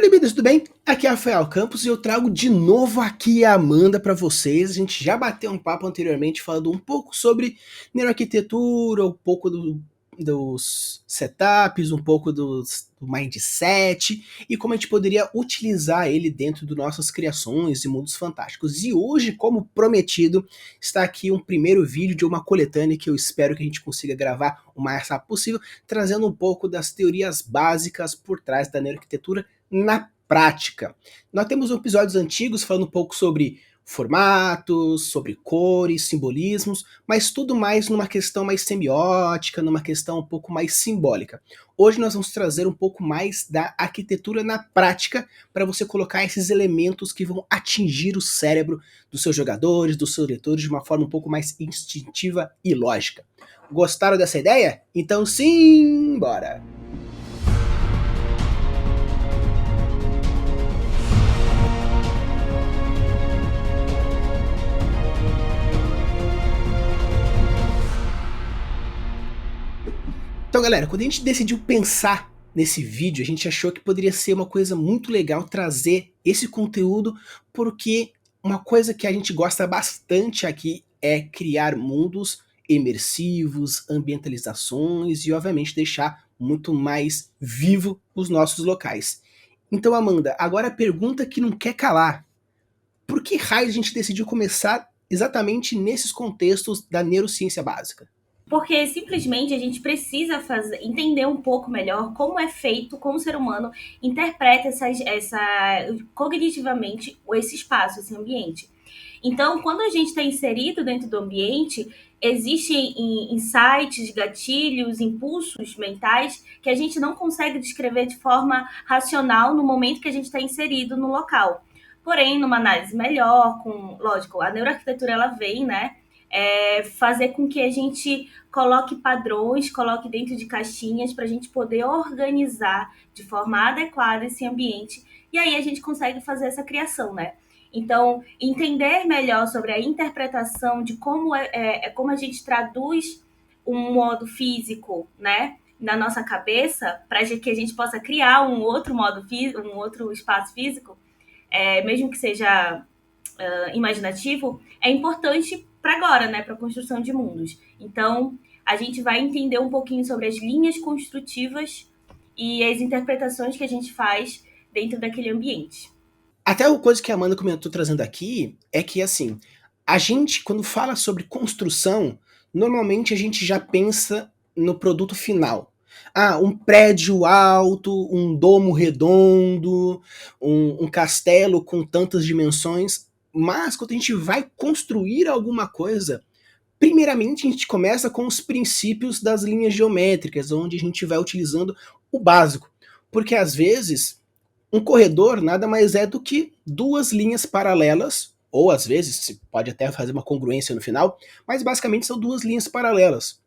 Libidas, tudo bem? Aqui é Rafael Campos e eu trago de novo aqui a Amanda para vocês. A gente já bateu um papo anteriormente falando um pouco sobre neuroarquitetura, um pouco dos setups, um pouco do mindset e como a gente poderia utilizar ele dentro de nossas criações e mundos fantásticos. E hoje, como prometido, está aqui um primeiro vídeo de uma coletânea que eu espero que a gente consiga gravar o mais rápido possível, trazendo um pouco das teorias básicas por trás da neuroarquitetura na prática. Nós temos episódios antigos falando um pouco sobre formatos, sobre cores, simbolismos, mas tudo mais numa questão mais semiótica, numa questão um pouco mais simbólica. Hoje nós vamos trazer um pouco mais da arquitetura na prática para você colocar esses elementos que vão atingir o cérebro dos seus jogadores, dos seus leitores de uma forma um pouco mais instintiva e lógica. Gostaram dessa ideia? Então sim, bora! Então, galera, quando a gente decidiu pensar nesse vídeo, a gente achou que poderia ser uma coisa muito legal trazer esse conteúdo, porque uma coisa que a gente gosta bastante aqui é criar mundos imersivos, ambientalizações e, obviamente, deixar muito mais vivo os nossos locais. Então, Amanda, agora a pergunta que não quer calar. Por que raio a gente decidiu começar exatamente nesses contextos da neurociência básica? Porque simplesmente a gente precisa entender um pouco melhor como é feito, como o ser humano interpreta cognitivamente esse espaço, esse ambiente. Então, quando a gente está inserido dentro do ambiente, existem insights, gatilhos, impulsos mentais que a gente não consegue descrever de forma racional no momento que a gente está inserido no local. Porém, numa análise melhor, lógico, a neuroarquitetura ela vem, né? Fazer com que a gente coloque padrões, coloque dentro de caixinhas para a gente poder organizar de forma adequada esse ambiente e aí a gente consegue fazer essa criação, né? Então, entender melhor sobre a interpretação de como como a gente traduz um modo físico, né, na nossa cabeça, para que a gente possa criar um outro modo físico, um outro espaço físico, mesmo que seja imaginativo, é importante para agora, né, para a construção de mundos. Então, a gente vai entender um pouquinho sobre as linhas construtivas e as interpretações que a gente faz dentro daquele ambiente. Até uma coisa que a Amanda comentou trazendo aqui é que, assim, a gente, quando fala sobre construção, normalmente a gente já pensa no produto final. Ah, um prédio alto, um domo redondo, um castelo com tantas dimensões. Mas quando a gente vai construir alguma coisa, primeiramente a gente começa com os princípios das linhas geométricas, onde a gente vai utilizando o básico. Porque às vezes um corredor nada mais é do que duas linhas paralelas, ou às vezes se pode até fazer uma congruência no final, mas basicamente são duas linhas paralelas.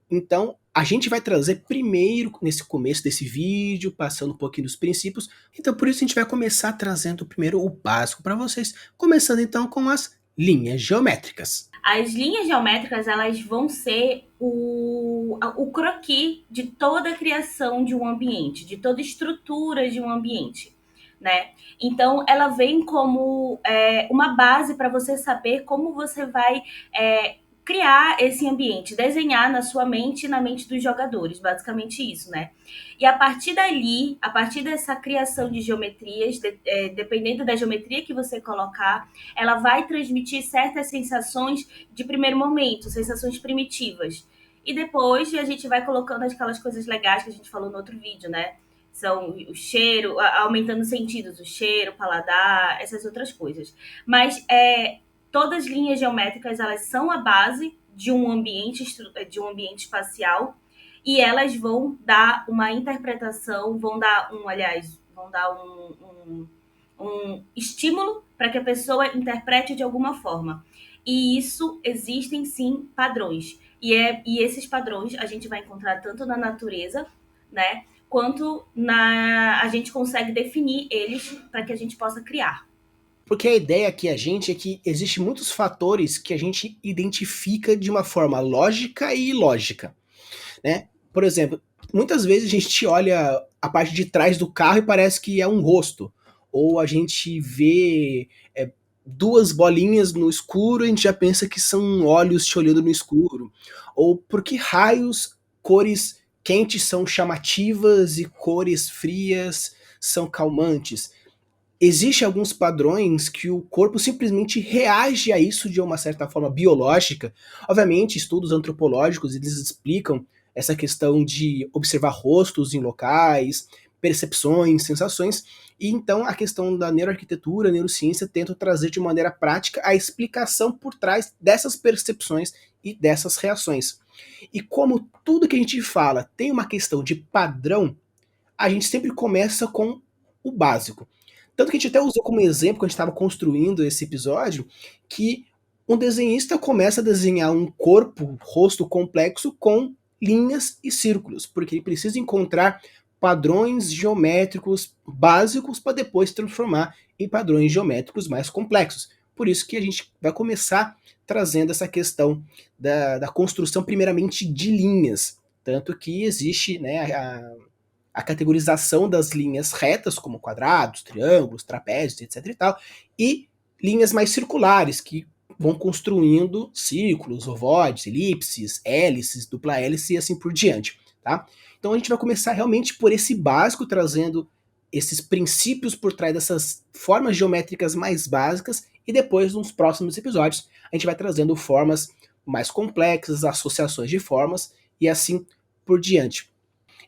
Então, a gente vai trazer primeiro, nesse começo desse vídeo, passando um pouquinho dos princípios. Então, por isso a gente vai começar trazendo primeiro o básico para vocês, começando então com as linhas geométricas. As linhas geométricas, elas vão ser o croquis de toda a criação de um ambiente, de toda estrutura de um ambiente, né? Então, ela vem como uma base para você saber como você vai criar esse ambiente, desenhar na sua mente e na mente dos jogadores, basicamente isso, né? E a partir dali, a partir dessa criação de geometrias, dependendo da geometria que você colocar, ela vai transmitir certas sensações de primeiro momento, sensações primitivas. E depois a gente vai colocando aquelas coisas legais que a gente falou no outro vídeo, né? São o cheiro, aumentando os sentidos, o cheiro, o paladar, essas outras coisas. Mas todas as linhas geométricas, elas são a base de um ambiente espacial e elas vão dar uma interpretação, vão dar um estímulo para que a pessoa interprete de alguma forma. E isso, existem sim padrões. E esses padrões a gente vai encontrar tanto na natureza, né, quanto a gente consegue definir eles para que a gente possa criar. Porque a ideia aqui a gente é que existem muitos fatores que a gente identifica de uma forma lógica e ilógica, né? Por exemplo, muitas vezes a gente olha a parte de trás do carro e parece que é um rosto. Ou a gente vê duas bolinhas no escuro e a gente já pensa que são olhos te olhando no escuro. Ou por que raios cores quentes são chamativas e cores frias são calmantes? Existem alguns padrões que o corpo simplesmente reage a isso de uma certa forma biológica. Obviamente, estudos antropológicos eles explicam essa questão de observar rostos em locais, percepções, sensações, e então a questão da neuroarquitetura, neurociência tenta trazer de maneira prática a explicação por trás dessas percepções e dessas reações. E como tudo que a gente fala tem uma questão de padrão, a gente sempre começa com o básico. Tanto que a gente até usou como exemplo, quando a gente estava construindo esse episódio, que um desenhista começa a desenhar um corpo, rosto complexo com linhas e círculos, porque ele precisa encontrar padrões geométricos básicos para depois transformar em padrões geométricos mais complexos. Por isso que a gente vai começar trazendo essa questão da construção primeiramente de linhas. Tanto que existe, né, a categorização das linhas retas, como quadrados, triângulos, trapézios, etc e tal, e linhas mais circulares, que vão construindo círculos, ovoides, elipses, hélices, dupla hélice e assim por diante, tá? Então a gente vai começar realmente por esse básico, trazendo esses princípios por trás dessas formas geométricas mais básicas, e depois, nos próximos episódios, a gente vai trazendo formas mais complexas, associações de formas, e assim por diante.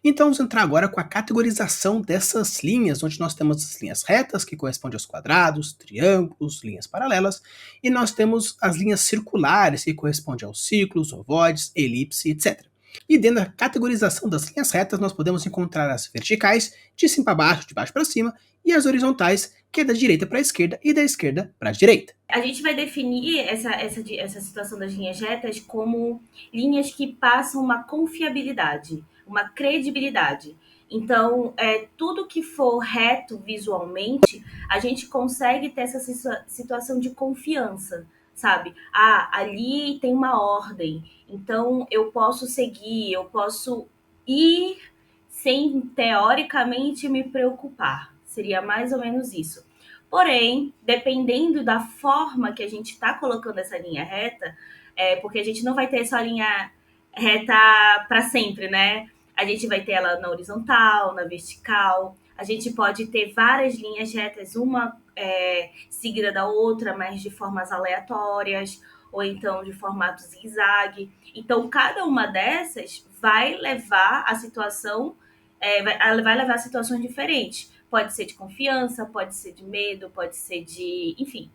Então vamos entrar agora com a categorização dessas linhas, onde nós temos as linhas retas, que correspondem aos quadrados, triângulos, linhas paralelas, e nós temos as linhas circulares, que correspondem aos círculos, ovoides, elipse, etc. E dentro da categorização das linhas retas, nós podemos encontrar as verticais, de cima para baixo, de baixo para cima, e as horizontais, que é da direita para a esquerda e da esquerda para a direita. A gente vai definir essa situação das linhas retas como linhas que passam uma confiabilidade, uma credibilidade. Então, tudo que for reto visualmente, a gente consegue ter essa situação de confiança, sabe? Ah, ali tem uma ordem, então eu posso seguir, eu posso ir sem, teoricamente, me preocupar. Seria mais ou menos isso. Porém, dependendo da forma que a gente está colocando essa linha reta, porque a gente não vai ter essa linha reta para sempre, né? A gente vai ter ela na horizontal, na vertical. A gente pode ter várias linhas retas, uma seguida da outra, mas de formas aleatórias, ou então de formato zigue-zague. Então, cada uma dessas vai levar a situação, vai levar a situações diferentes. Pode ser de confiança, pode ser de medo, pode ser de. Enfim,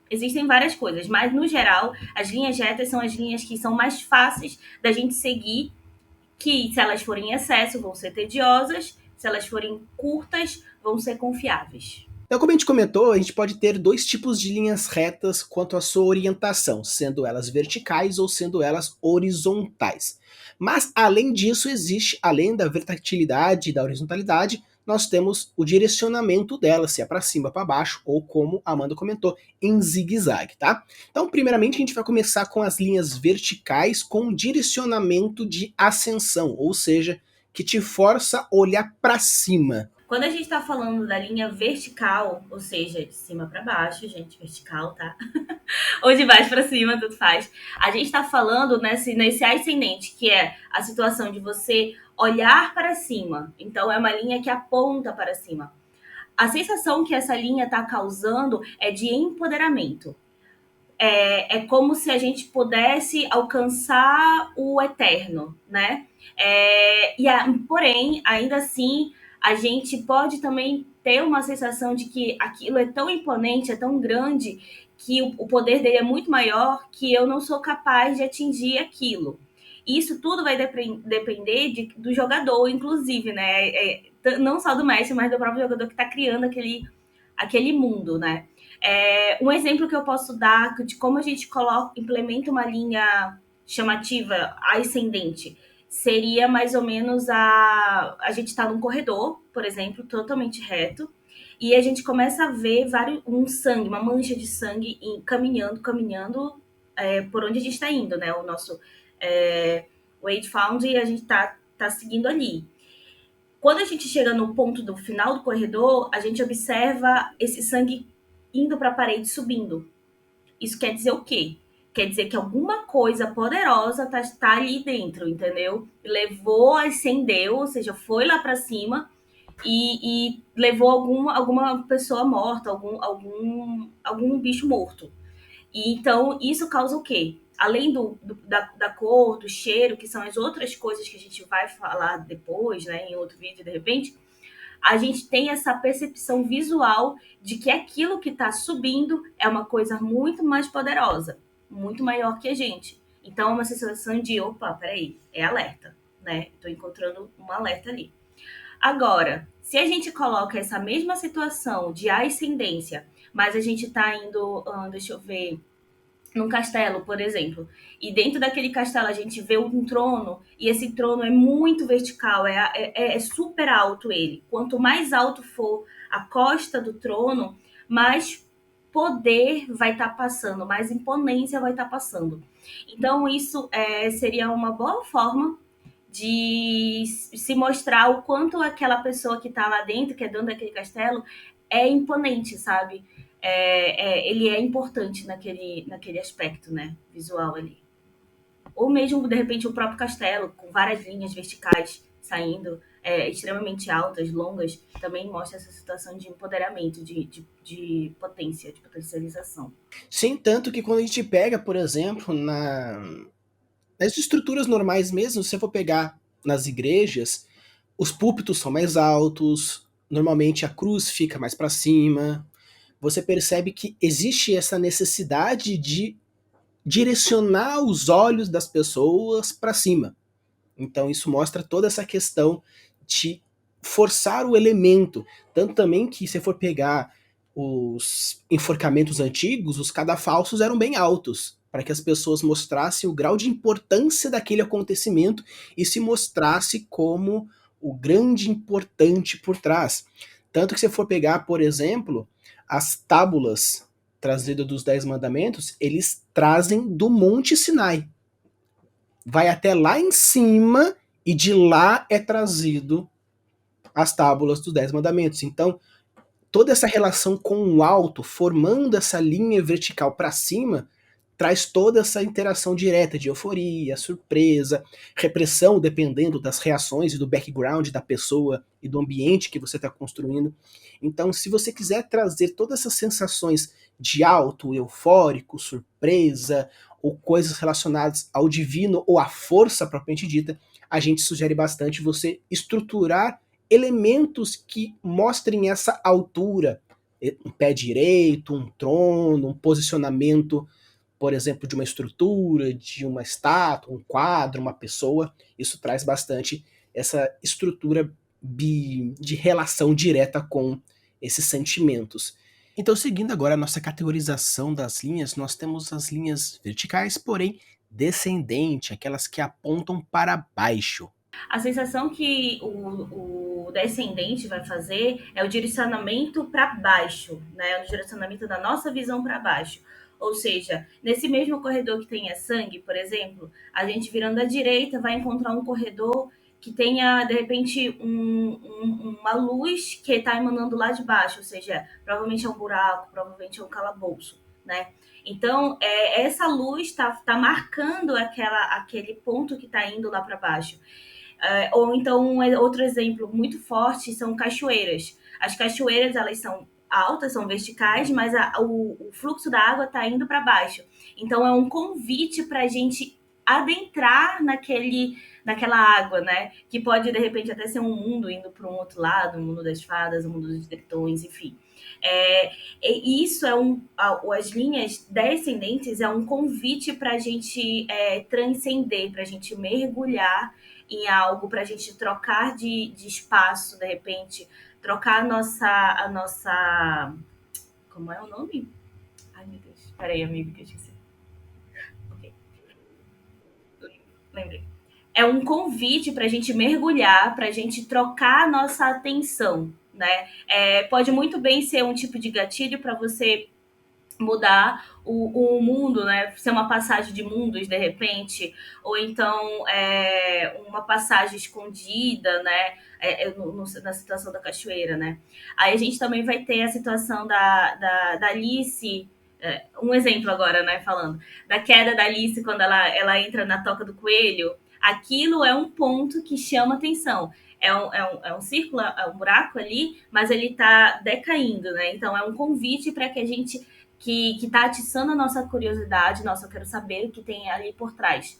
existem várias coisas, mas no geral, as linhas retas são as linhas que são mais fáceis da gente seguir, que se elas forem em excesso vão ser tediosas, se elas forem curtas vão ser confiáveis. Então, como a gente comentou, a gente pode ter dois tipos de linhas retas quanto à sua orientação, sendo elas verticais ou sendo elas horizontais. Mas, além disso, existe, além da verticalidade e da horizontalidade, nós temos o direcionamento dela, se é para cima, para baixo, ou como a Amanda comentou, em zigue-zague, tá? Então, primeiramente, a gente vai começar com as linhas verticais com direcionamento de ascensão, ou seja, que te força a olhar para cima. Quando a gente está falando da linha vertical, ou seja, de cima para baixo, gente, vertical, tá? Ou de baixo para cima, tudo faz. A gente está falando nesse ascendente, que é a situação de você olhar para cima. Então, é uma linha que aponta para cima. A sensação que essa linha está causando é de empoderamento. É como se a gente pudesse alcançar o eterno, né? Porém, ainda assim, a gente pode também ter uma sensação de que aquilo é tão imponente, é tão grande, que o poder dele é muito maior, que eu não sou capaz de atingir aquilo. Isso tudo vai depender do jogador, inclusive, né? Não só do mestre, mas do próprio jogador que está criando aquele mundo, né? Um exemplo que eu posso dar de como a gente implementa uma linha chamativa ascendente seria mais ou menos a gente está num corredor, por exemplo, totalmente reto, e a gente começa a ver sangue, uma mancha de sangue caminhando por onde a gente está indo, né? O nosso Wayfound, e a gente tá seguindo ali. Quando a gente chega no ponto do final do corredor, a gente observa esse sangue indo para a parede, subindo. Isso quer dizer o quê? Quer dizer que alguma coisa poderosa tá ali dentro, entendeu? Levou, ascendeu, ou seja, foi lá para cima e levou alguma pessoa morta, algum bicho morto. E então, isso causa o quê? Além da cor, do cheiro, que são as outras coisas que a gente vai falar depois, né, em outro vídeo, de repente, a gente tem essa percepção visual de que aquilo que está subindo é uma coisa muito mais poderosa, muito maior que a gente. Então, é uma sensação de, opa, peraí, é alerta, né? Estou encontrando um alerta ali. Agora, se a gente coloca essa mesma situação de ascendência, mas a gente está indo, deixa eu ver, num castelo, por exemplo, e dentro daquele castelo a gente vê um trono, e esse trono é muito vertical, é super alto ele. Quanto mais alto for a costa do trono, mais poder vai estar passando, mais imponência vai estar passando. Então, isso seria uma boa forma de se mostrar o quanto aquela pessoa que está lá dentro, que é dono daquele castelo, é imponente, sabe? Ele é importante naquele aspecto, né? Visual ali. Ou mesmo, de repente, o próprio castelo, com várias linhas verticais saindo, extremamente altas, longas, também mostra essa situação de empoderamento, de potência, de potencialização. Sim, tanto que quando a gente pega, por exemplo, nas estruturas normais mesmo, se você for pegar nas igrejas, os púlpitos são mais altos, normalmente a cruz fica mais para cima. Você percebe que existe essa necessidade de direcionar os olhos das pessoas para cima. Então isso mostra toda essa questão de forçar o elemento. Tanto também que, se for pegar os enforcamentos antigos, os cadafalsos eram bem altos, para que as pessoas mostrassem o grau de importância daquele acontecimento e se mostrasse como o grande importante por trás. Tanto que, se for pegar, por exemplo, as tábulas trazidas dos Dez Mandamentos, eles trazem do Monte Sinai. Vai até lá em cima e de lá é trazido as tábulas dos Dez Mandamentos. Então, toda essa relação com o alto, formando essa linha vertical para cima, traz toda essa interação direta de euforia, surpresa, repressão, dependendo das reações e do background da pessoa e do ambiente que você está construindo. Então, se você quiser trazer todas essas sensações de alto, eufórico, surpresa, ou coisas relacionadas ao divino ou à força propriamente dita, a gente sugere bastante você estruturar elementos que mostrem essa altura, um pé direito, um trono, um posicionamento, por exemplo, de uma estrutura, de uma estátua, um quadro, uma pessoa. Isso traz bastante essa estrutura de relação direta com esses sentimentos. Então, seguindo agora a nossa categorização das linhas, nós temos as linhas verticais, porém descendente, aquelas que apontam para baixo. A sensação que o descendente vai fazer é o direcionamento para baixo, né? O direcionamento da nossa visão para baixo. Ou seja, nesse mesmo corredor que tenha sangue, por exemplo, a gente virando à direita vai encontrar um corredor que tenha, de repente, uma luz que está emanando lá de baixo, ou seja, provavelmente é um buraco, provavelmente é um calabouço, né? Então, essa luz está marcando aquele ponto que está indo lá para baixo. Ou então, outro exemplo muito forte são cachoeiras. As cachoeiras, elas são altas, são verticais, mas o fluxo da água está indo para baixo. Então, é um convite para a gente adentrar naquela água, né? Que pode, de repente, até ser um mundo indo para um outro lado, o mundo das fadas, o mundo dos tritões, enfim. Isso as linhas descendentes é um convite para a gente transcender, para a gente mergulhar em algo, para a gente trocar de espaço, de repente, trocar a nossa. Como é o nome? Ai, meu Deus. Peraí, amigo, que eu esqueci. Ok. Lembrei. É um convite para a gente mergulhar, para a gente trocar a nossa atenção, né? Pode muito bem ser um tipo de gatilho para você mudar o mundo, né? Ser uma passagem de mundos de repente, ou então uma passagem escondida, né? Na situação da cachoeira, né? Aí a gente também vai ter a situação da Alice. Um exemplo agora, né? Falando da queda da Alice quando ela entra na toca do coelho. Aquilo é um ponto que chama atenção. É um círculo, é um buraco ali, mas ele está decaindo, né? Então é um convite para que a gente que está atiçando a nossa curiosidade, nossa, eu quero saber o que tem ali por trás.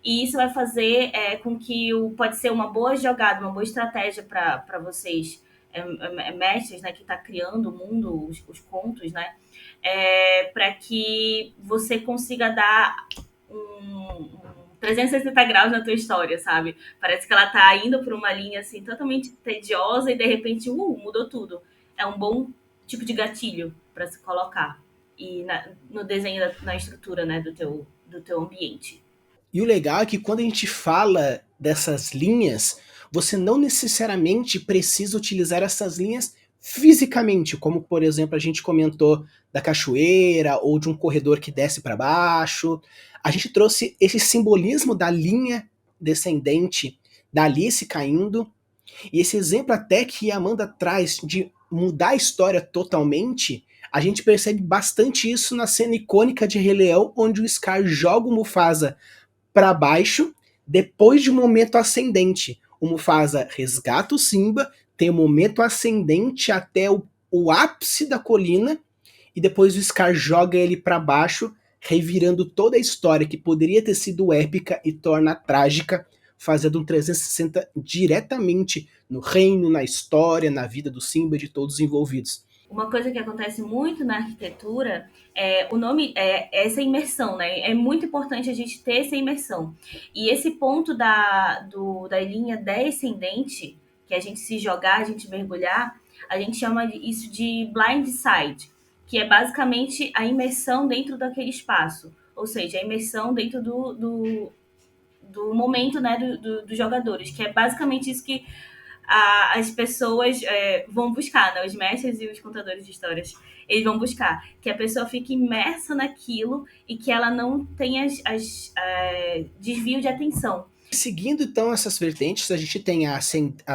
E isso vai fazer com que pode ser uma boa jogada, uma boa estratégia para vocês, mestres, né, que está criando o mundo, os contos, né, para que você consiga dar um 360 graus na tua história, sabe? Parece que ela tá indo por uma linha assim totalmente tediosa e de repente, mudou tudo. É um bom tipo de gatilho para se colocar e no desenho, na estrutura, né, do teu ambiente. E o legal é que quando a gente fala dessas linhas, você não necessariamente precisa utilizar essas linhas fisicamente, como por exemplo a gente comentou da cachoeira ou de um corredor que desce para baixo. A gente trouxe esse simbolismo da linha descendente da Alice caindo, e esse exemplo até que a Amanda traz de mudar a história totalmente, a gente percebe bastante isso na cena icônica de Rei Leão, onde o Scar joga o Mufasa para baixo, depois de um momento ascendente. O Mufasa resgata o Simba, tem um momento ascendente até o ápice da colina, e depois o Scar joga ele para baixo, revirando toda a história que poderia ter sido épica e torna trágica, fazendo um 360 diretamente no reino, na história, na vida do Simba e de todos os envolvidos. Uma coisa que acontece muito na arquitetura o nome é essa imersão, né? É muito importante a gente ter essa imersão. E esse ponto da linha descendente, que a gente se jogar, a gente mergulhar, a gente chama isso de blind side, que é basicamente a imersão dentro daquele espaço. Ou seja, a imersão dentro do momento, né, dos jogadores, que é basicamente isso que as pessoas vão buscar, né? Os mestres e os contadores de histórias, eles vão buscar que a pessoa fique imersa naquilo e que ela não tenha desvio de atenção. Seguindo então essas vertentes, a gente tem a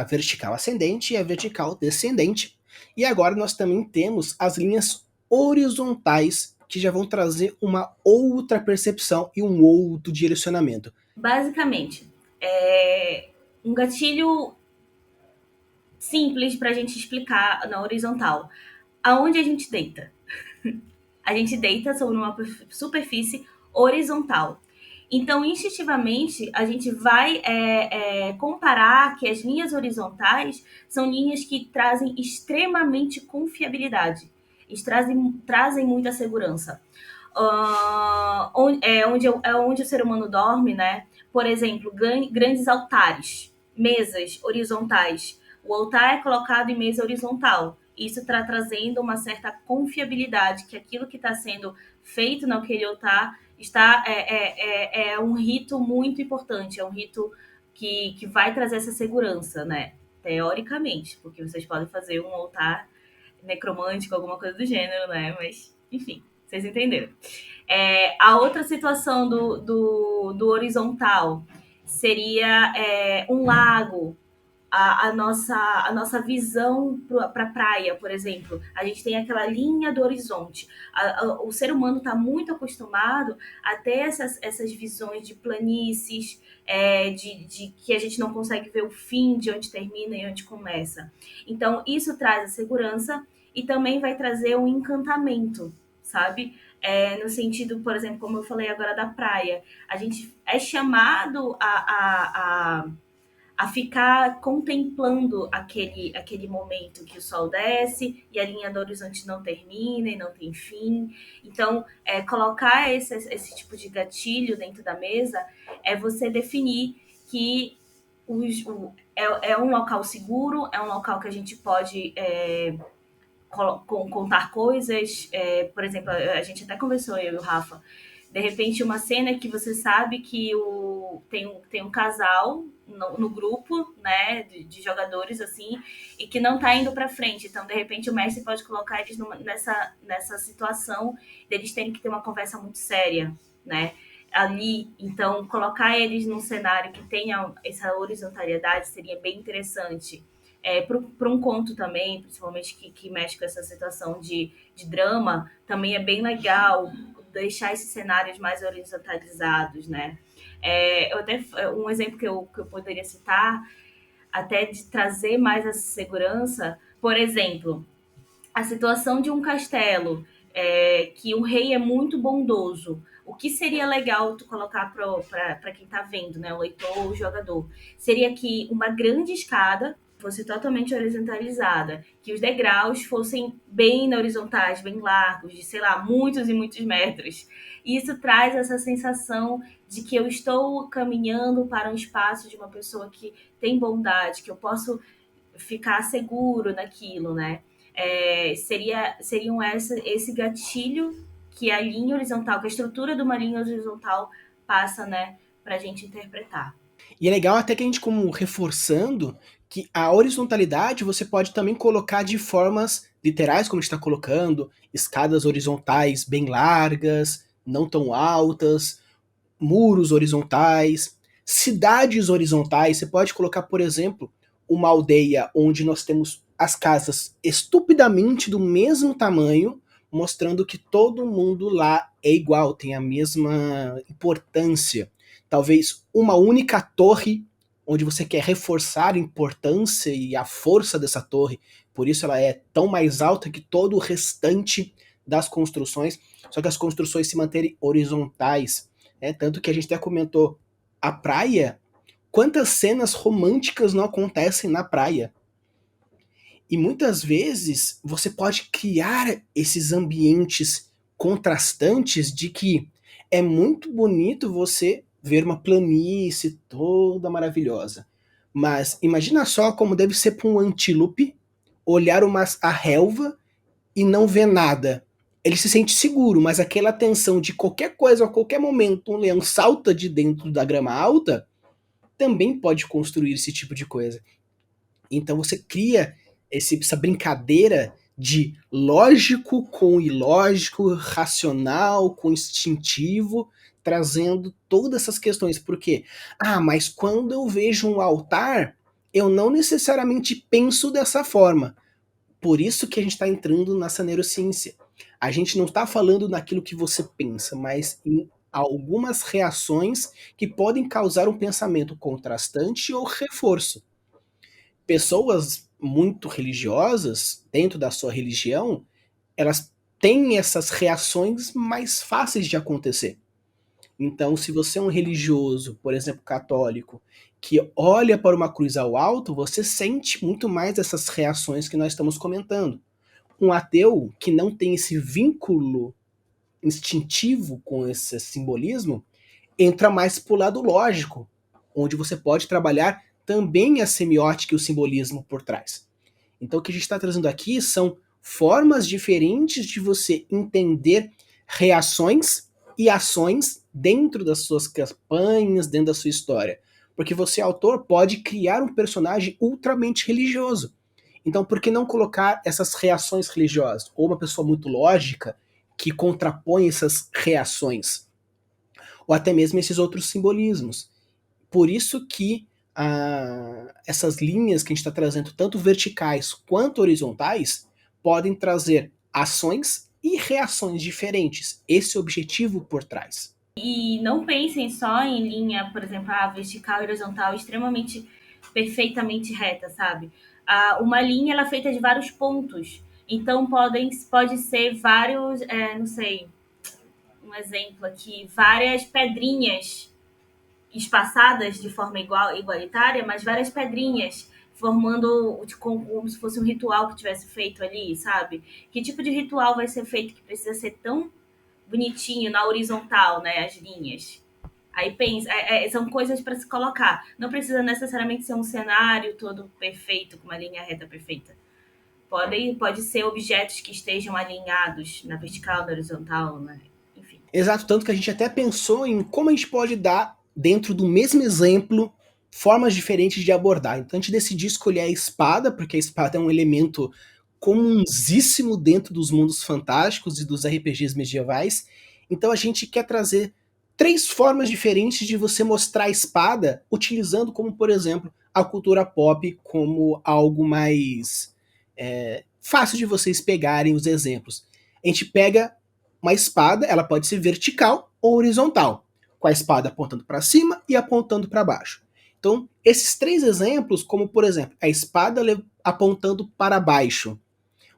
vertical ascendente e a vertical descendente. E agora nós também temos as linhas horizontais, que já vão trazer uma outra percepção e um outro direcionamento. Basicamente, um gatilho simples para a gente explicar na horizontal. Aonde a gente deita? A gente deita sobre uma superfície horizontal. Então, instintivamente, a gente vai comparar que as linhas horizontais são linhas que trazem extremamente confiabilidade. Eles trazem muita segurança. Onde o ser humano dorme, né? Por exemplo, grandes altares, mesas horizontais. O altar é colocado em mesa horizontal. Isso está trazendo uma certa confiabilidade que aquilo que está sendo feito naquele altar é um rito muito importante, é um rito que vai trazer essa segurança, né? Teoricamente, porque vocês podem fazer um altar necromântico, alguma coisa do gênero, né? Mas, enfim, vocês entenderam. A outra situação do horizontal seria um lago, a nossa visão para a praia, por exemplo. A gente tem aquela linha do horizonte. O ser humano está muito acostumado a ter essas visões de planícies, de que a gente não consegue ver o fim de onde termina e onde começa. Então, isso traz a segurança e também vai trazer um encantamento, sabe? No sentido, por exemplo, como eu falei agora da praia, a gente é chamado a ficar contemplando aquele momento que o sol desce e a linha do horizonte não termina e não tem fim. Então, colocar esse tipo de gatilho dentro da mesa é você definir que é um local seguro, é um local que a gente pode contar coisas. Por exemplo, a gente até conversou, eu e o Rafa, de repente uma cena que você sabe que tem um casal no grupo, né, de jogadores, assim, e que não tá indo para frente. Então, de repente, o mestre pode colocar eles nessa situação deles terem que ter uma conversa muito séria, né, ali. Então, colocar eles num cenário que tenha essa horizontalidade seria bem interessante. Para um conto também, principalmente que mexe com essa situação de drama, também é bem legal deixar esses cenários mais horizontalizados, né? Um exemplo que eu poderia citar, até de trazer mais essa segurança, por exemplo, a situação de um castelo, que o rei é muito bondoso. O que seria legal tu colocar para quem está vendo, né, o leitor ou o jogador? Seria que uma grande escada fosse totalmente horizontalizada, que os degraus fossem bem horizontais, bem largos, de, sei lá, muitos e muitos metros. E isso traz essa sensação de que eu estou caminhando para um espaço de uma pessoa que tem bondade, que eu posso ficar seguro naquilo, né? Seriam esse gatilho que a linha horizontal, que a estrutura de uma linha horizontal passa, né, para a gente interpretar. E é legal até que a gente, como reforçando, que a horizontalidade você pode também colocar de formas literais, como a gente está colocando, escadas horizontais bem largas, não tão altas, muros horizontais, cidades horizontais. Você pode colocar, por exemplo, uma aldeia onde nós temos as casas estupidamente do mesmo tamanho, mostrando que todo mundo lá é igual, tem a mesma importância. Talvez uma única torre, onde você quer reforçar a importância e a força dessa torre, por isso ela é tão mais alta que todo o restante das construções, só que as construções se manterem horizontais. Tanto que a gente até comentou a praia, quantas cenas românticas não acontecem na praia? E muitas vezes você pode criar esses ambientes contrastantes de que é muito bonito você ver uma planície toda maravilhosa. Mas imagina só como deve ser para um antílope olhar a relva e não ver nada. Ele se sente seguro, mas aquela tensão de qualquer coisa, a qualquer momento, um leão salta de dentro da grama alta, também pode construir esse tipo de coisa. Então você cria essa brincadeira de lógico com ilógico, racional com instintivo, trazendo todas essas questões. Por quê? Mas quando eu vejo um altar, eu não necessariamente penso dessa forma. Por isso que a gente está entrando nessa neurociência. A gente não está falando naquilo que você pensa, mas em algumas reações que podem causar um pensamento contrastante ou reforço. Pessoas muito religiosas, dentro da sua religião, elas têm essas reações mais fáceis de acontecer. Então, se você é um religioso, por exemplo, católico, que olha para uma cruz ao alto, você sente muito mais essas reações que nós estamos comentando. Um ateu que não tem esse vínculo instintivo com esse simbolismo, entra mais para o lado lógico, onde você pode trabalhar também a semiótica e o simbolismo por trás. Então, o que a gente está trazendo aqui são formas diferentes de você entender reações e ações dentro das suas campanhas, dentro da sua história. Porque você, autor, pode criar um personagem ultramente religioso. Então, por que não colocar essas reações religiosas? Ou uma pessoa muito lógica que contrapõe essas reações? Ou até mesmo esses outros simbolismos. Por isso que essas linhas que a gente está trazendo, tanto verticais quanto horizontais, podem trazer ações e reações diferentes. Esse é o objetivo por trás. E não pensem só em linha, por exemplo, vertical e horizontal extremamente perfeitamente reta, sabe? Uma linha ela é feita de vários pontos. Então pode ser vários, não sei, um exemplo aqui, várias pedrinhas espaçadas de forma igualitária, mas várias pedrinhas formando como se fosse um ritual que tivesse feito ali, sabe? Que tipo de ritual vai ser feito que precisa ser tão bonitinho na horizontal, né? As linhas. Aí pensa, são coisas para se colocar. Não precisa necessariamente ser um cenário todo perfeito, com uma linha reta perfeita. Pode ser objetos que estejam alinhados na vertical, na horizontal, né? Enfim. Exato, tanto que a gente até pensou em como a gente pode dar, dentro do mesmo exemplo, formas diferentes de abordar. Então a gente decidiu escolher a espada, porque a espada é um elemento comunsíssimo dentro dos mundos fantásticos e dos RPGs medievais. Então a gente quer trazer 3 formas diferentes de você mostrar a espada, utilizando como, por exemplo, a cultura pop como algo mais fácil de vocês pegarem os exemplos. A gente pega uma espada, ela pode ser vertical ou horizontal, com a espada apontando para cima e apontando para baixo. Então, esses 3 exemplos, como por exemplo, a espada apontando para baixo.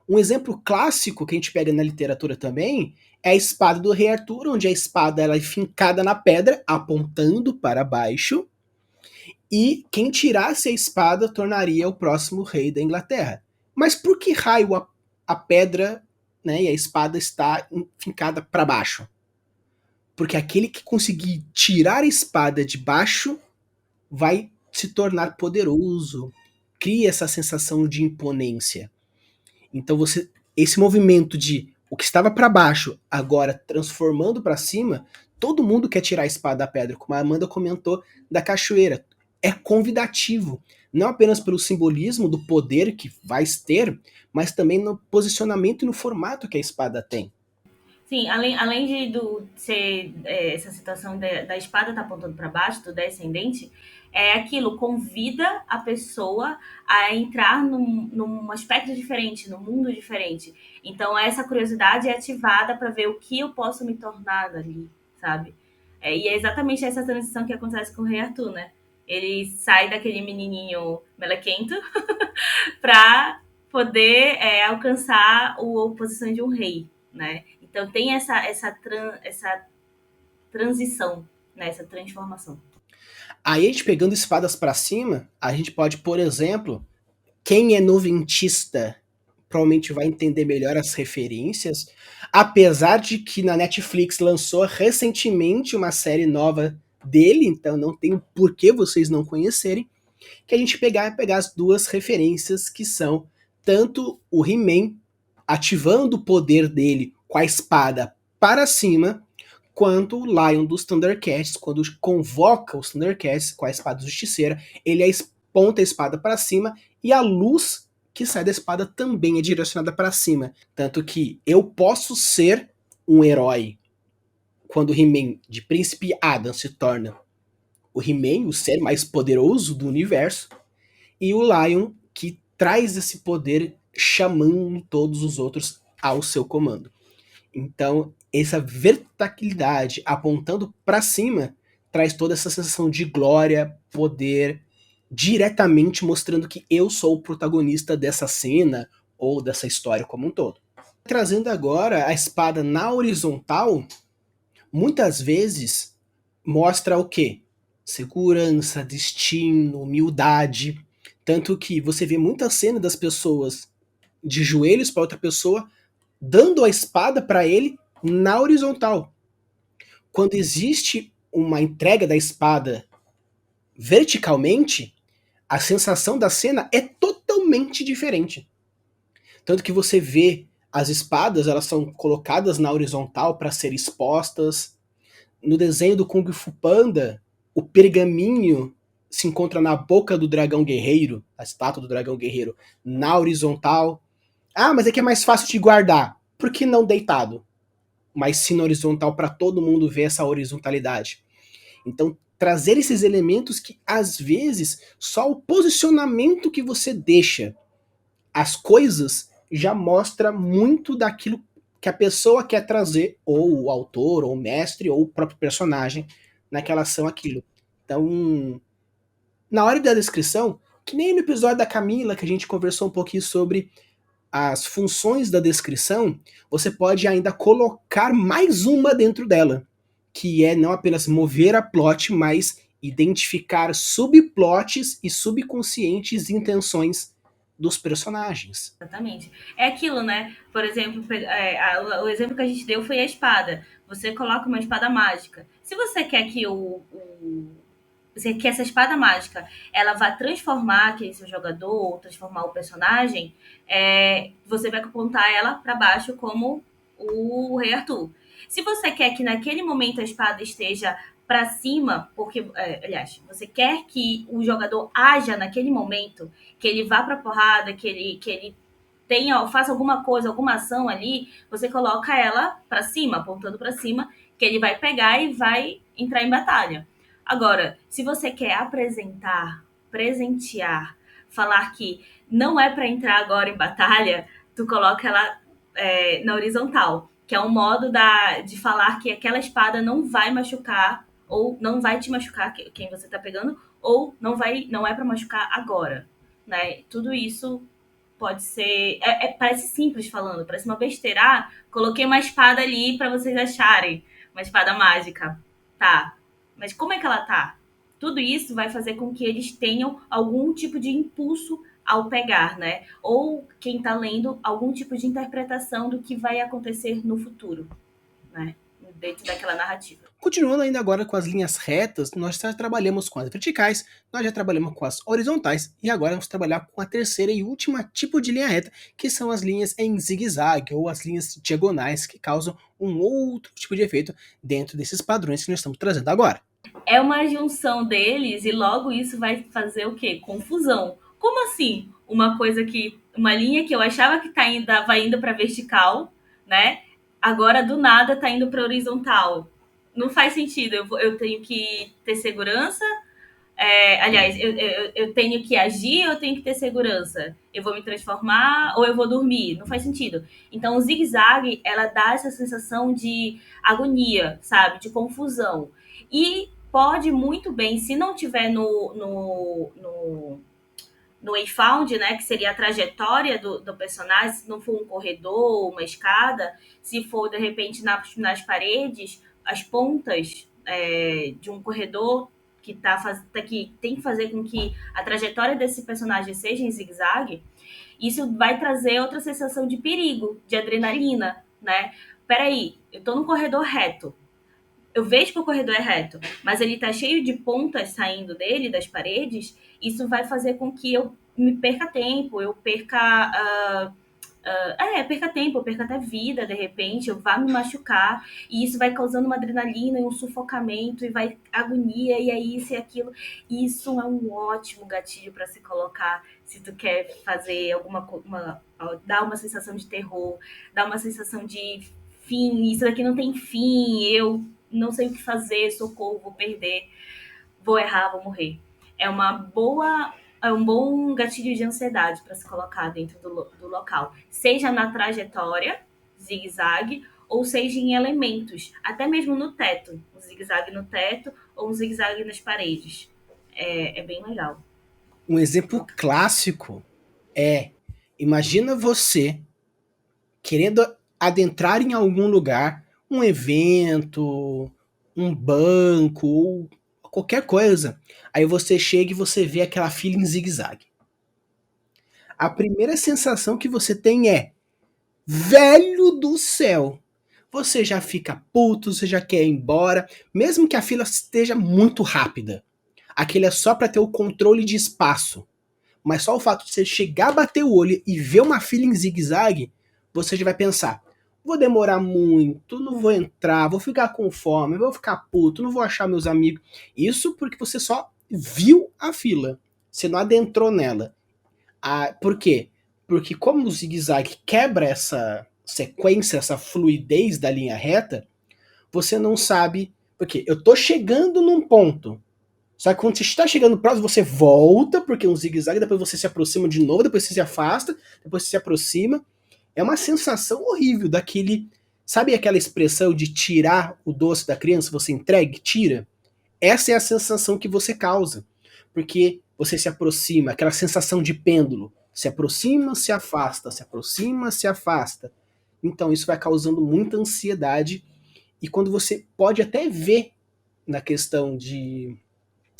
Um exemplo clássico que a gente pega na literatura também é a espada do Rei Arthur, onde a espada ela é fincada na pedra, apontando para baixo, e quem tirasse a espada tornaria o próximo rei da Inglaterra. Mas por que raio a pedra, né, e a espada está fincada para baixo? Porque aquele que conseguir tirar a espada de baixo vai se tornar poderoso, cria essa sensação de imponência. Então esse movimento de o que estava para baixo agora transformando para cima, todo mundo quer tirar a espada da pedra, como a Amanda comentou da cachoeira. É convidativo, não apenas pelo simbolismo do poder que vai ter, mas também no posicionamento e no formato que a espada tem. Sim, além de ser essa situação da espada estar apontando para baixo, do descendente, é aquilo, convida a pessoa a entrar num aspecto diferente, num mundo diferente. Então, essa curiosidade é ativada para ver o que eu posso me tornar ali, sabe? E é exatamente essa transição que acontece com o Rei Arthur, né? Ele sai daquele menininho melequento para poder alcançar a posição de um rei, né? Então tem essa transição, né? Essa transformação. Aí a gente pegando espadas para cima, a gente pode, por exemplo, quem é noventista provavelmente vai entender melhor as referências, apesar de que na Netflix lançou recentemente uma série nova dele, então não tem por que vocês não conhecerem, que a gente pegar as 2 referências que são tanto o He-Man ativando o poder dele com a espada para cima, quanto o Lion dos Thundercats, quando convoca os Thundercats com a espada justiceira, ele aponta a espada para cima e a luz que sai da espada também é direcionada para cima. Tanto que eu posso ser um herói quando o He-Man de Príncipe Adam se torna o He-Man, o ser mais poderoso do universo, e o Lion que traz esse poder chamando todos os outros ao seu comando. Então, essa verticalidade apontando para cima traz toda essa sensação de glória, poder, diretamente mostrando que eu sou o protagonista dessa cena ou dessa história como um todo. Trazendo agora a espada na horizontal, muitas vezes mostra o quê? Segurança, destino, humildade. Tanto que você vê muita cena das pessoas de joelhos para outra pessoa dando a espada para ele na horizontal. Quando existe uma entrega da espada verticalmente, a sensação da cena é totalmente diferente. Tanto que você vê as espadas, elas são colocadas na horizontal para serem expostas. No desenho do Kung Fu Panda, o pergaminho se encontra na boca do dragão guerreiro, a estátua do dragão guerreiro, na horizontal. Ah, mas é que é mais fácil de guardar. Por que não deitado? Mas sim na horizontal para todo mundo ver essa horizontalidade. Então, trazer esses elementos que às vezes só o posicionamento que você deixa as coisas já mostra muito daquilo que a pessoa quer trazer, ou o autor, ou o mestre, ou o próprio personagem naquela ação aquilo. Então, na hora da descrição, que nem no episódio da Camila, que a gente conversou um pouquinho sobre as funções da descrição, você pode ainda colocar mais uma dentro dela, que é não apenas mover a plot, mas identificar subplots e subconscientes intenções dos personagens. Exatamente. É aquilo, né? Por exemplo, o exemplo que a gente deu foi a espada. Você coloca uma espada mágica. Se você quer que você quer essa espada mágica ela vá transformar aquele seu jogador ou transformar o personagem, você vai apontar ela para baixo como o Rei Arthur. Se você quer que naquele momento a espada esteja para cima, porque, aliás, você quer que o jogador haja naquele momento, que ele vá para porrada, que ele tenha, faça alguma coisa, alguma ação ali, você coloca ela para cima, apontando para cima, que ele vai pegar e vai entrar em batalha. Agora, se você quer apresentar, presentear, falar que não é para entrar agora em batalha, tu coloca ela na horizontal, que é um modo de falar que aquela espada não vai machucar ou não vai te machucar quem você tá pegando, ou não é para machucar agora, né? Tudo isso pode ser. Parece simples falando, parece uma besteira. Ah, coloquei uma espada ali para vocês acharem. Uma espada mágica. Tá. Mas como é que ela tá? Tudo isso vai fazer com que eles tenham algum tipo de impulso ao pegar, né? Ou quem tá lendo, algum tipo de interpretação do que vai acontecer no futuro, né? Dentro daquela narrativa. Continuando ainda agora com as linhas retas, nós já trabalhamos com as verticais, nós já trabalhamos com as horizontais e agora vamos trabalhar com a terceira e última tipo de linha reta, que são as linhas em zigue-zague ou as linhas diagonais, que causam um outro tipo de efeito dentro desses padrões que nós estamos trazendo agora. É uma junção deles e logo isso vai fazer o quê? Confusão. Como assim? Uma linha que eu achava que vai indo para vertical, né? Agora do nada tá indo para horizontal. Não faz sentido. Eu tenho que ter segurança. Aliás, eu tenho que agir ou eu tenho que ter segurança? Eu vou me transformar ou eu vou dormir? Não faz sentido. Então, o zigue-zague, ela dá essa sensação de agonia, sabe? De confusão. E pode muito bem, se não tiver no Wayfound, né, que seria a trajetória do personagem, se não for um corredor, uma escada, se for, de repente, nas paredes, as pontas de um corredor que tem que fazer com que a trajetória desse personagem seja em zigue-zague, isso vai trazer outra sensação de perigo, de adrenalina, né? Peraí, eu tô num corredor reto, eu vejo que o corredor é reto, mas ele tá cheio de pontas saindo dele, das paredes, isso vai fazer com que eu me perca tempo, eu perca tempo, eu perca até vida, de repente, eu vá me machucar, e isso vai causando uma adrenalina e um sufocamento, e vai agonia, e é isso e aquilo. Isso é um ótimo gatilho para se colocar, se tu quer fazer dar uma sensação de terror, dar uma sensação de fim, isso daqui não tem fim, eu não sei o que fazer, socorro, vou perder, vou errar, vou morrer. É um bom gatilho de ansiedade para se colocar dentro do local, seja na trajetória, zigue-zague, ou seja em elementos, até mesmo no teto, um zigue-zague no teto ou um zigue-zague nas paredes. É bem legal. Um exemplo clássico é, imagina você querendo adentrar em algum lugar, um evento, um banco ou qualquer coisa. Aí você chega e você vê aquela fila em zigue-zague. A primeira sensação que você tem é: velho do céu! Você já fica puto, você já quer ir embora, mesmo que a fila esteja muito rápida. Aquele é só para ter o controle de espaço. Mas só o fato de você chegar, bater o olho e ver uma fila em zigue-zague, você já vai pensar: vou demorar muito, não vou entrar, vou ficar com fome, vou ficar puto, não vou achar meus amigos. Isso porque você só viu a fila, você não adentrou nela. Por quê? Porque como o zigue-zague quebra essa sequência, essa fluidez da linha reta, você não sabe. Porque eu tô chegando num ponto. Só que quando você está chegando próximo, você volta, porque é um zigue-zague, depois você se aproxima de novo, depois você se afasta, depois você se aproxima. É uma sensação horrível daquele. Sabe aquela expressão de tirar o doce da criança? Você entrega, tira? Essa é a sensação que você causa. Porque você se aproxima, aquela sensação de pêndulo. Se aproxima, se afasta, se aproxima, se afasta. Então isso vai causando muita ansiedade. E quando você pode até ver na questão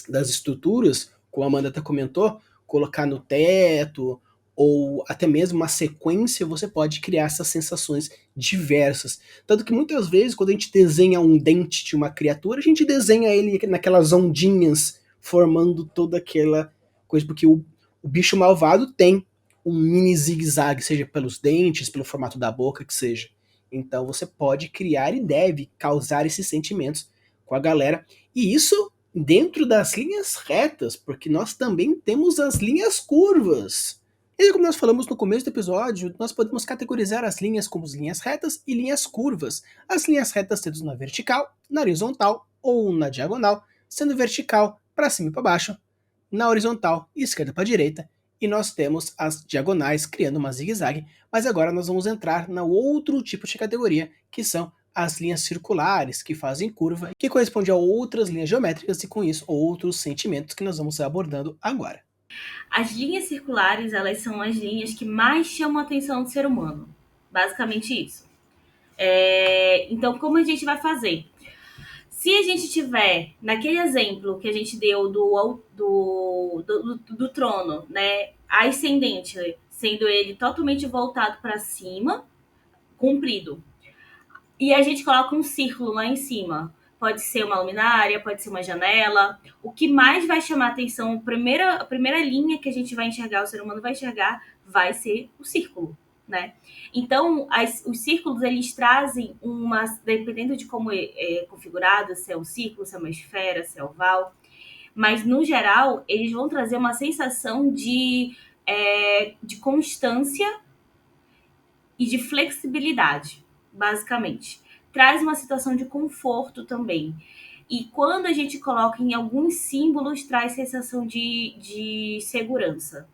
das estruturas, como a Amanda até comentou, colocar no teto, ou até mesmo uma sequência, você pode criar essas sensações diversas. Tanto que muitas vezes, quando a gente desenha um dente de uma criatura, a gente desenha ele naquelas ondinhas, formando toda aquela coisa, porque o bicho malvado tem um mini zigue-zague, seja pelos dentes, pelo formato da boca, que seja. Então você pode criar e deve causar esses sentimentos com a galera. E isso dentro das linhas retas, porque nós também temos as linhas curvas. E como nós falamos no começo do episódio, nós podemos categorizar as linhas como linhas retas e linhas curvas. As linhas retas sendo na vertical, na horizontal ou na diagonal, sendo vertical para cima e para baixo, na horizontal, esquerda para direita, e nós temos as diagonais criando uma zigue-zague, mas agora nós vamos entrar no outro tipo de categoria, que são as linhas circulares, que fazem curva, que corresponde a outras linhas geométricas e com isso outros sentimentos que nós vamos abordando agora. As linhas circulares, elas são as linhas que mais chamam a atenção do ser humano. Basicamente isso. Então, como a gente vai fazer? Se a gente tiver, naquele exemplo que a gente deu do trono, né, ascendente, sendo ele totalmente voltado para cima, comprido, e a gente coloca um círculo lá em cima. Pode ser uma luminária, pode ser uma janela. O que mais vai chamar atenção, a primeira linha que a gente vai enxergar, o ser humano vai enxergar, vai ser o círculo, né? Então, os círculos, eles trazem dependendo de como é configurado, se é um círculo, se é uma esfera, se é oval, mas, no geral, eles vão trazer uma sensação de constância e de flexibilidade, basicamente. Traz uma situação de conforto também. E quando a gente coloca em alguns símbolos, traz sensação de segurança.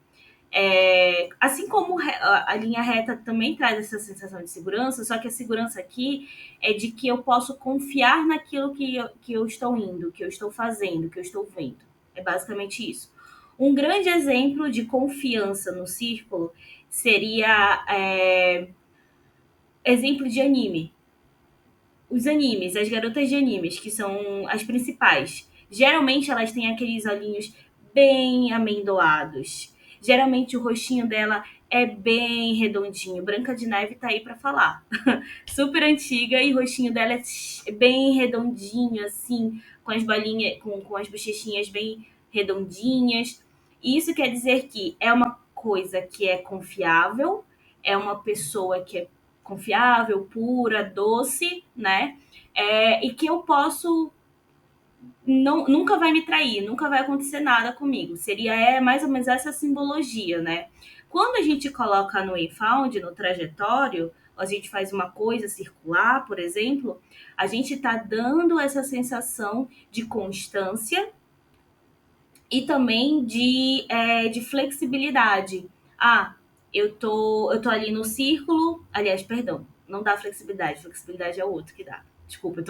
Assim como a linha reta também traz essa sensação de segurança, só que a segurança aqui é de que eu posso confiar naquilo que eu estou indo, que eu estou fazendo, que eu estou vendo. É basicamente isso. Um grande exemplo de confiança no círculo seria exemplo de anime. Os animes, as garotas de animes, que são as principais, geralmente elas têm aqueles olhinhos bem amendoados. Geralmente o rostinho dela é bem redondinho. Branca de Neve tá aí pra falar. Super antiga e o rostinho dela é bem redondinho, assim, com as bolinhas, com as bochechinhas bem redondinhas. E isso quer dizer que é uma coisa que é confiável, é uma pessoa que é confiável, pura, doce, né? E que eu posso nunca vai me trair, nunca vai acontecer nada comigo. Seria mais ou menos essa simbologia, né? Quando a gente coloca no e-found, no trajetório, a gente faz uma coisa circular, por exemplo, a gente está dando essa sensação de constância e também de flexibilidade. Ah, eu tô ali no círculo, aliás, perdão, não dá flexibilidade é o outro que dá. Desculpa,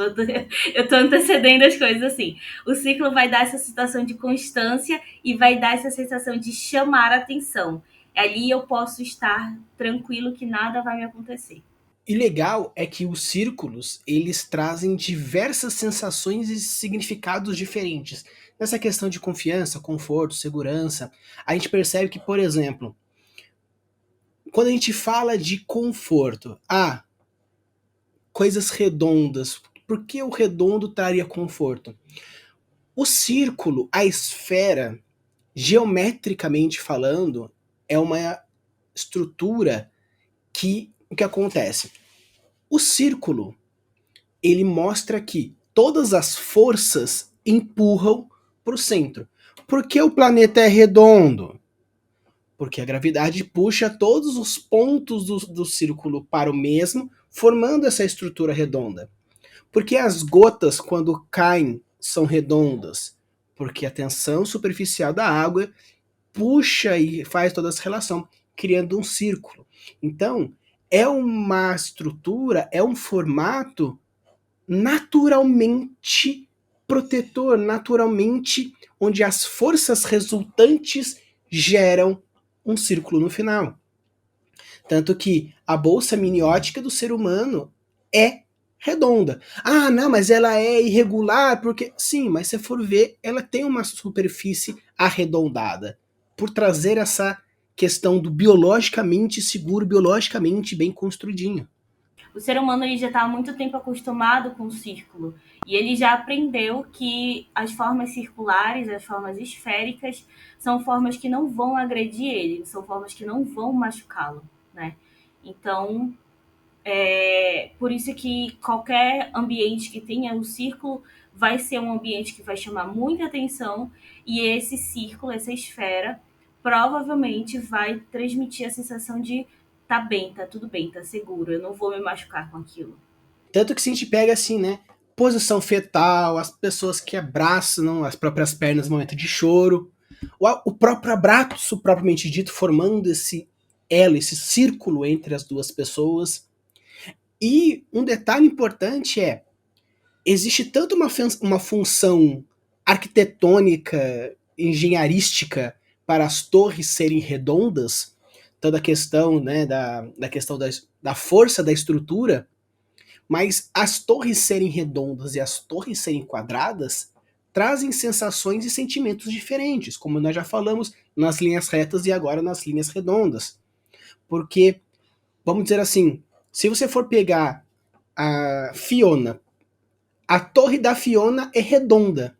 eu tô antecedendo as coisas assim. O círculo vai dar essa situação de constância e vai dar essa sensação de chamar a atenção. Ali eu posso estar tranquilo que nada vai me acontecer. E legal é que os círculos, eles trazem diversas sensações e significados diferentes. Nessa questão de confiança, conforto, segurança, a gente percebe que, por exemplo, quando a gente fala de conforto, coisas redondas, por que o redondo traria conforto? O círculo, a esfera, geometricamente falando, é uma estrutura que o que acontece? O círculo, ele mostra que todas as forças empurram para o centro. Por que o planeta é redondo? Porque a gravidade puxa todos os pontos do círculo para o mesmo, formando essa estrutura redonda. Porque as gotas, quando caem, são redondas? Porque a tensão superficial da água puxa e faz toda essa relação, criando um círculo. Então, é uma estrutura, é um formato naturalmente protetor, naturalmente onde as forças resultantes geram um círculo no final. Tanto que a bolsa miniótica do ser humano é redonda. Não, mas ela é irregular porque sim, mas se for ver, ela tem uma superfície arredondada por trazer essa questão do biologicamente seguro, biologicamente bem construidinho. O ser humano ele já está há muito tempo acostumado com o círculo e ele já aprendeu que as formas circulares, as formas esféricas, são formas que não vão agredir ele, são formas que não vão machucá-lo, né? Então, por isso que qualquer ambiente que tenha um círculo vai ser um ambiente que vai chamar muita atenção, e esse círculo, essa esfera, provavelmente vai transmitir a sensação de tá bem, tá tudo bem, tá seguro, eu não vou me machucar com aquilo. Tanto que se a gente pega assim, né? Posição fetal, as pessoas que abraçam as próprias pernas no momento de choro, o próprio abraço propriamente dito, formando esse elo, esse círculo entre as duas pessoas. E um detalhe importante é, existe tanto uma função arquitetônica, engenharística para as torres serem redondas, toda a questão, né, da questão da força da estrutura, mas as torres serem redondas e as torres serem quadradas trazem sensações e sentimentos diferentes, como nós já falamos nas linhas retas e agora nas linhas redondas. Porque, vamos dizer assim, se você for pegar a Fiona, a torre da Fiona é redonda.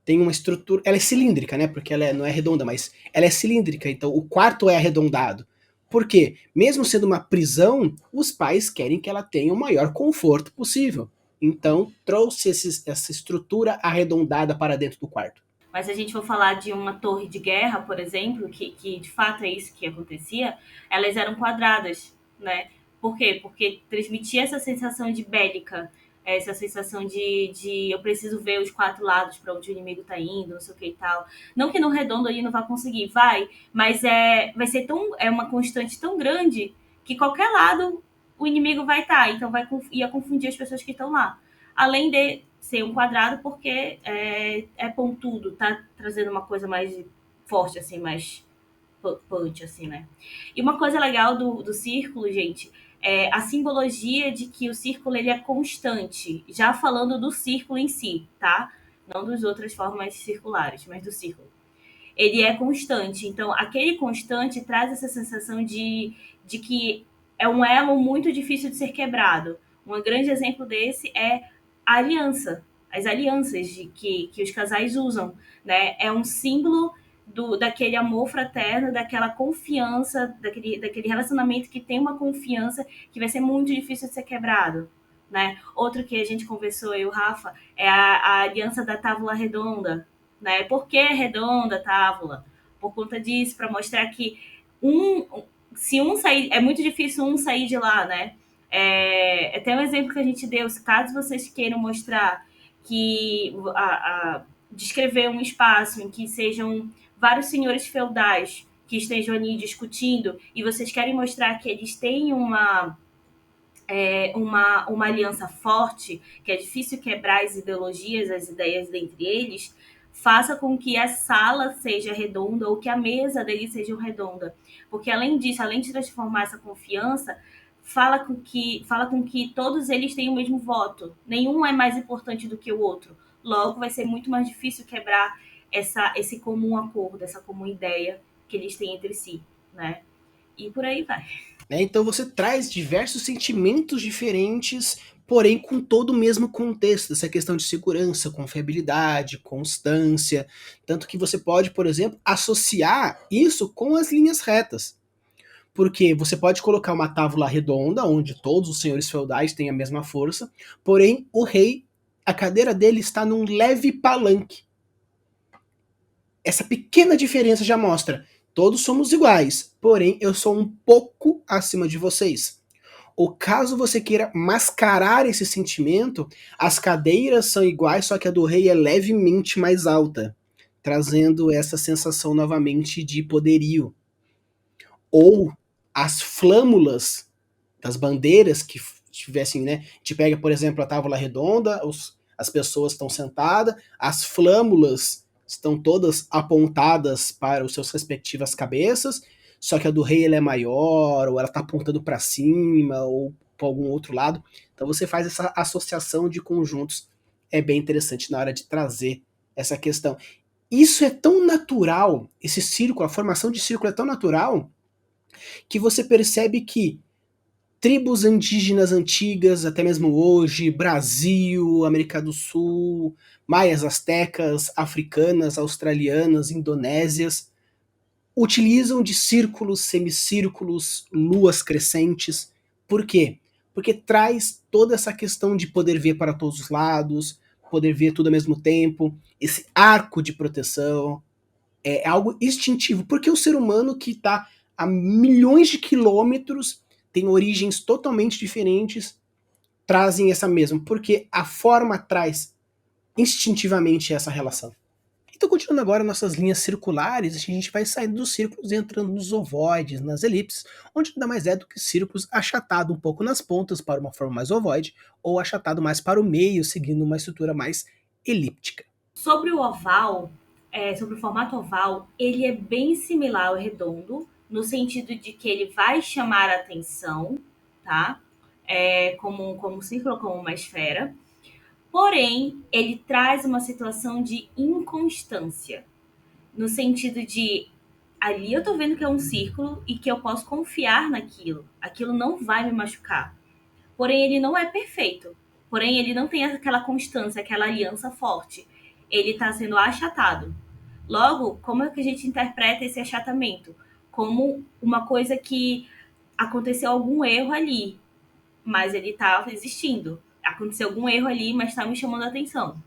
Tem uma estrutura. Ela é cilíndrica, né? Porque ela não é redonda, mas ela é cilíndrica, então o quarto é arredondado. Por quê? Mesmo sendo uma prisão, os pais querem que ela tenha o maior conforto possível. Então, trouxe essa estrutura arredondada para dentro do quarto. Mas se a gente for falar de uma torre de guerra, por exemplo, que de fato é isso que acontecia, elas eram quadradas, né? Por quê? Porque transmitia essa sensação de bélica, essa sensação de eu preciso ver os quatro lados para onde o inimigo tá indo, não sei o que e tal. Não que no redondo ali não vai conseguir, vai, mas vai ser é uma constante tão grande que qualquer lado o inimigo vai estar, então ia confundir as pessoas que estão lá. Além de ser um quadrado, porque é pontudo, tá trazendo uma coisa mais forte, assim, mais punch, assim, né? E uma coisa legal do círculo, gente, é a simbologia de que o círculo ele é constante, já falando do círculo em si, tá? Não das outras formas circulares, mas do círculo. Ele é constante, então aquele constante traz essa sensação de que é um elo muito difícil de ser quebrado. Um grande exemplo desse é a aliança, as alianças que os casais usam, né? É um símbolo daquele amor fraterno, daquela confiança, daquele relacionamento que tem uma confiança que vai ser muito difícil de ser quebrado, né? Outro que a gente conversou, eu e o Rafa, é a aliança da tábua redonda, né? Por que redonda a tábua? Por conta disso, para mostrar que se um sair, é muito difícil um sair de lá, né? Até um exemplo que a gente deu, caso vocês queiram mostrar que descrever um espaço em que sejam vários senhores feudais que estejam ali discutindo e vocês querem mostrar que eles têm uma aliança forte, que é difícil quebrar as ideologias, as ideias dentre eles, faça com que a sala seja redonda ou que a mesa dele seja redonda. Porque, além disso, além de transformar essa confiança, fala com que todos eles têm o mesmo voto. Nenhum é mais importante do que o outro. Logo, vai ser muito mais difícil quebrar esse comum acordo, essa comum ideia que eles têm entre si, né? E por aí vai. Então você traz diversos sentimentos diferentes, porém com todo o mesmo contexto, essa questão de segurança, confiabilidade, constância, tanto que você pode, por exemplo, associar isso com as linhas retas. Porque você pode colocar uma tábua redonda, onde todos os senhores feudais têm a mesma força, porém o rei, a cadeira dele está num leve palanque. Essa pequena diferença já mostra, todos somos iguais, porém eu sou um pouco acima de vocês. Ou caso você queira mascarar esse sentimento, as cadeiras são iguais, só que a do rei é levemente mais alta, trazendo essa sensação novamente de poderio. Ou as flâmulas das bandeiras que tivessem, né? A gente pega, por exemplo, a tábua redonda, as pessoas estão sentadas, as flâmulas estão todas apontadas para os seus respectivas cabeças, só que a do rei ela é maior, ou ela está apontando para cima, ou para algum outro lado. Então você faz essa associação de conjuntos, é bem interessante na hora de trazer essa questão. Isso é tão natural, esse círculo, a formação de círculo é tão natural, que você percebe que tribos indígenas antigas, até mesmo hoje, Brasil, América do Sul, maias, astecas, africanas, australianas, indonésias, utilizam de círculos, semicírculos, luas crescentes. Por quê? porque traz toda essa questão de poder ver para todos os lados, poder ver tudo ao mesmo tempo, esse arco de proteção, é algo instintivo, porque o ser humano que está a milhões de quilômetros, tem origens totalmente diferentes, trazem essa mesma, porque a forma traz instintivamente essa relação. Então, continuando agora nossas linhas circulares, a gente vai saindo dos círculos e entrando nos ovoides, nas elipses, onde nada mais é do que círculos achatado um pouco nas pontas para uma forma mais ovoide, ou achatado mais para o meio, seguindo uma estrutura mais elíptica. Sobre o oval, sobre o formato oval, ele é bem similar ao redondo, no sentido de que ele vai chamar a atenção, tá? Como um círculo, como uma esfera. Porém, ele traz uma situação de inconstância, no sentido de ali eu tô vendo que é um círculo e que eu posso confiar naquilo. Aquilo não vai me machucar. Porém, ele não é perfeito. Porém, ele não tem aquela constância, aquela aliança forte. Ele está sendo achatado. Logo, como é que a gente interpreta esse achatamento? Como uma coisa que aconteceu algum erro ali, mas ele está existindo. Aconteceu algum erro ali, mas está me chamando a atenção.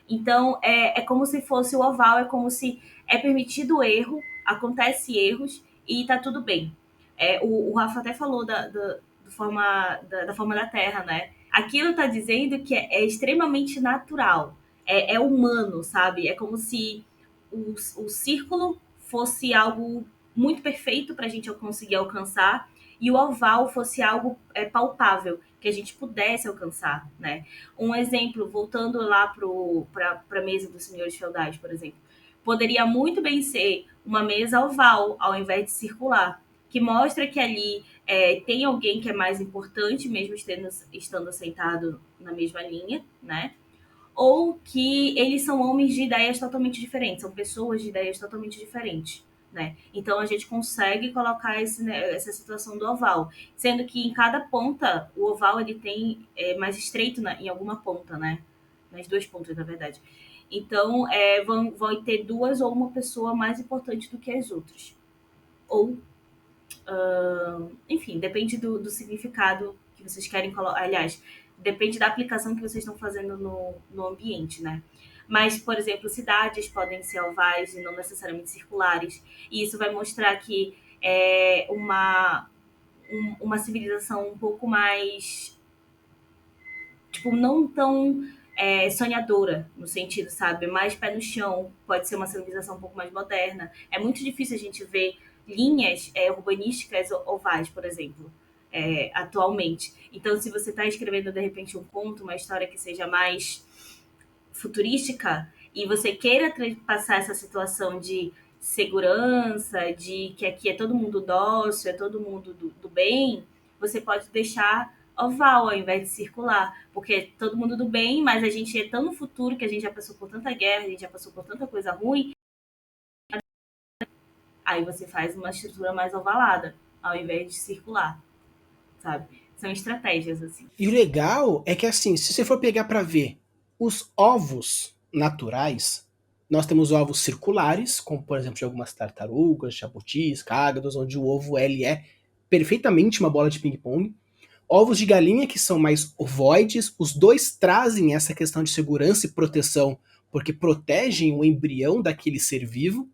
Então, é como se fosse o oval, é como se é permitido o erro, acontece erros e tá tudo bem. O Rafa até falou da forma da Terra, né? Aquilo tá dizendo que é extremamente natural, é humano, sabe? É como se o círculo fosse algo muito perfeito para a gente conseguir alcançar e o oval fosse algo palpável que a gente pudesse alcançar, né? Um exemplo, voltando lá para a mesa dos senhores feudais, por exemplo, poderia muito bem ser uma mesa oval ao invés de circular, que mostra que ali tem alguém que é mais importante, mesmo estando sentado na mesma linha, né? Ou que eles são homens de ideias totalmente diferentes, são pessoas de ideias totalmente diferentes. Né? Então a gente consegue colocar essa situação do oval, sendo que em cada ponta o oval ele tem mais estreito em alguma ponta, né? Nas duas pontas, na verdade. Então vão ter duas ou uma pessoa mais importante do que as outras. Ou, enfim, depende do significado que vocês querem colocar. Aliás, depende da aplicação que vocês estão fazendo no ambiente, né? Mas, por exemplo, cidades podem ser ovais e não necessariamente circulares. E isso vai mostrar que é uma civilização um pouco mais, tipo, não tão sonhadora, no sentido, sabe? Mais pé no chão. Pode ser uma civilização um pouco mais moderna. É muito difícil a gente ver linhas urbanísticas ovais, por exemplo. Atualmente. Então, se você está escrevendo de repente um conto, uma história que seja mais futurística e você queira passar essa situação de segurança, de que aqui é todo mundo dócil, é todo mundo do bem, você pode deixar oval ao invés de circular, porque é todo mundo do bem, mas a gente é tão no futuro que a gente já passou por tanta guerra, a gente já passou por tanta coisa ruim. Aí você faz uma estrutura mais ovalada ao invés de circular, sabe? São estratégias assim. E o legal é que, assim, se você for pegar para ver os ovos naturais, nós temos ovos circulares, como por exemplo de algumas tartarugas, jabutis, cágados, onde o ovo ele é perfeitamente uma bola de ping-pong. Ovos de galinha que são mais ovoides, os dois trazem essa questão de segurança e proteção, porque protegem o embrião daquele ser vivo.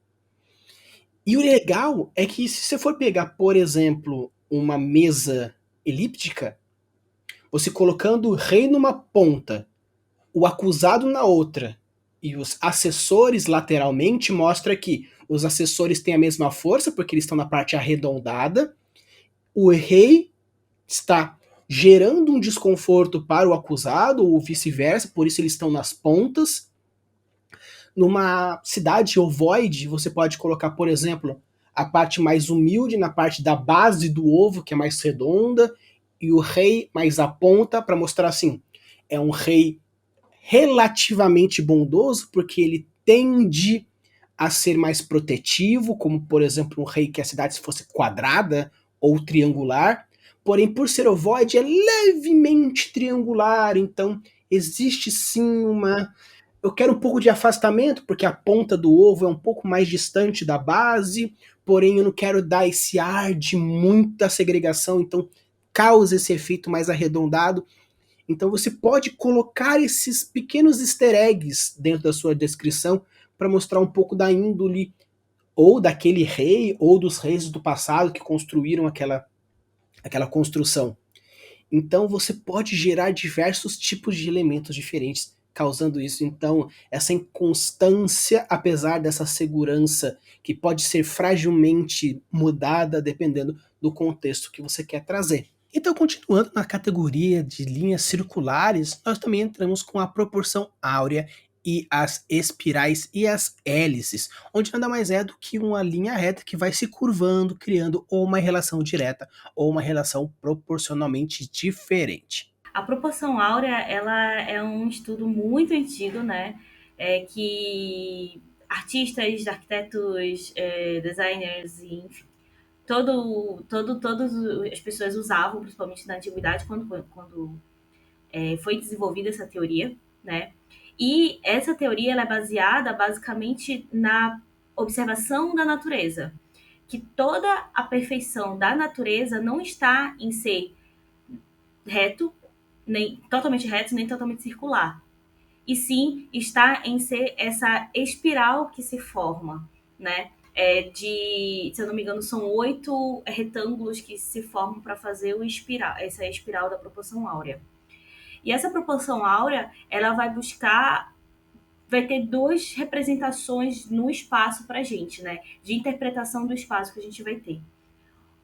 E o legal é que se você for pegar, por exemplo, uma mesa elíptica, você colocando o rei numa ponta, o acusado na outra e os assessores lateralmente, mostra que os assessores têm a mesma força porque eles estão na parte arredondada. O rei está gerando um desconforto para o acusado ou vice-versa, por isso eles estão nas pontas. Numa cidade ovoide, você pode colocar, por exemplo, a parte mais humilde na parte da base do ovo, que é mais redonda, e o rei mais à ponta, para mostrar assim, é um rei relativamente bondoso, porque ele tende a ser mais protetivo, como por exemplo um rei que a cidade fosse quadrada ou triangular, porém por ser ovoide é levemente triangular, então existe sim uma... Eu quero um pouco de afastamento, porque a ponta do ovo é um pouco mais distante da base, porém eu não quero dar esse ar de muita segregação, então causa esse efeito mais arredondado. Então você pode colocar esses pequenos easter eggs dentro da sua descrição para mostrar um pouco da índole ou daquele rei ou dos reis do passado que construíram aquela construção. Então você pode gerar diversos tipos de elementos diferentes, causando isso. Então, essa inconstância, apesar dessa segurança que pode ser fragilmente mudada dependendo do contexto que você quer trazer. Então, continuando na categoria de linhas circulares, nós também entramos com a proporção áurea e as espirais e as hélices, onde nada mais é do que uma linha reta que vai se curvando, criando ou uma relação direta ou uma relação proporcionalmente diferente. A proporção áurea, ela é um estudo muito antigo, né? Que artistas, arquitetos, designers, enfim, todas as pessoas usavam, principalmente na antiguidade, quando foi desenvolvida essa teoria, né? E essa teoria ela é baseada basicamente na observação da natureza, que toda a perfeição da natureza não está em ser reto, nem totalmente circular, e sim está em ser essa espiral que se forma, né? Se eu não me engano, são 8 retângulos que se formam para fazer essa espiral da proporção áurea. E essa proporção áurea, ela vai ter duas representações no espaço para a gente, né? De interpretação do espaço que a gente vai ter.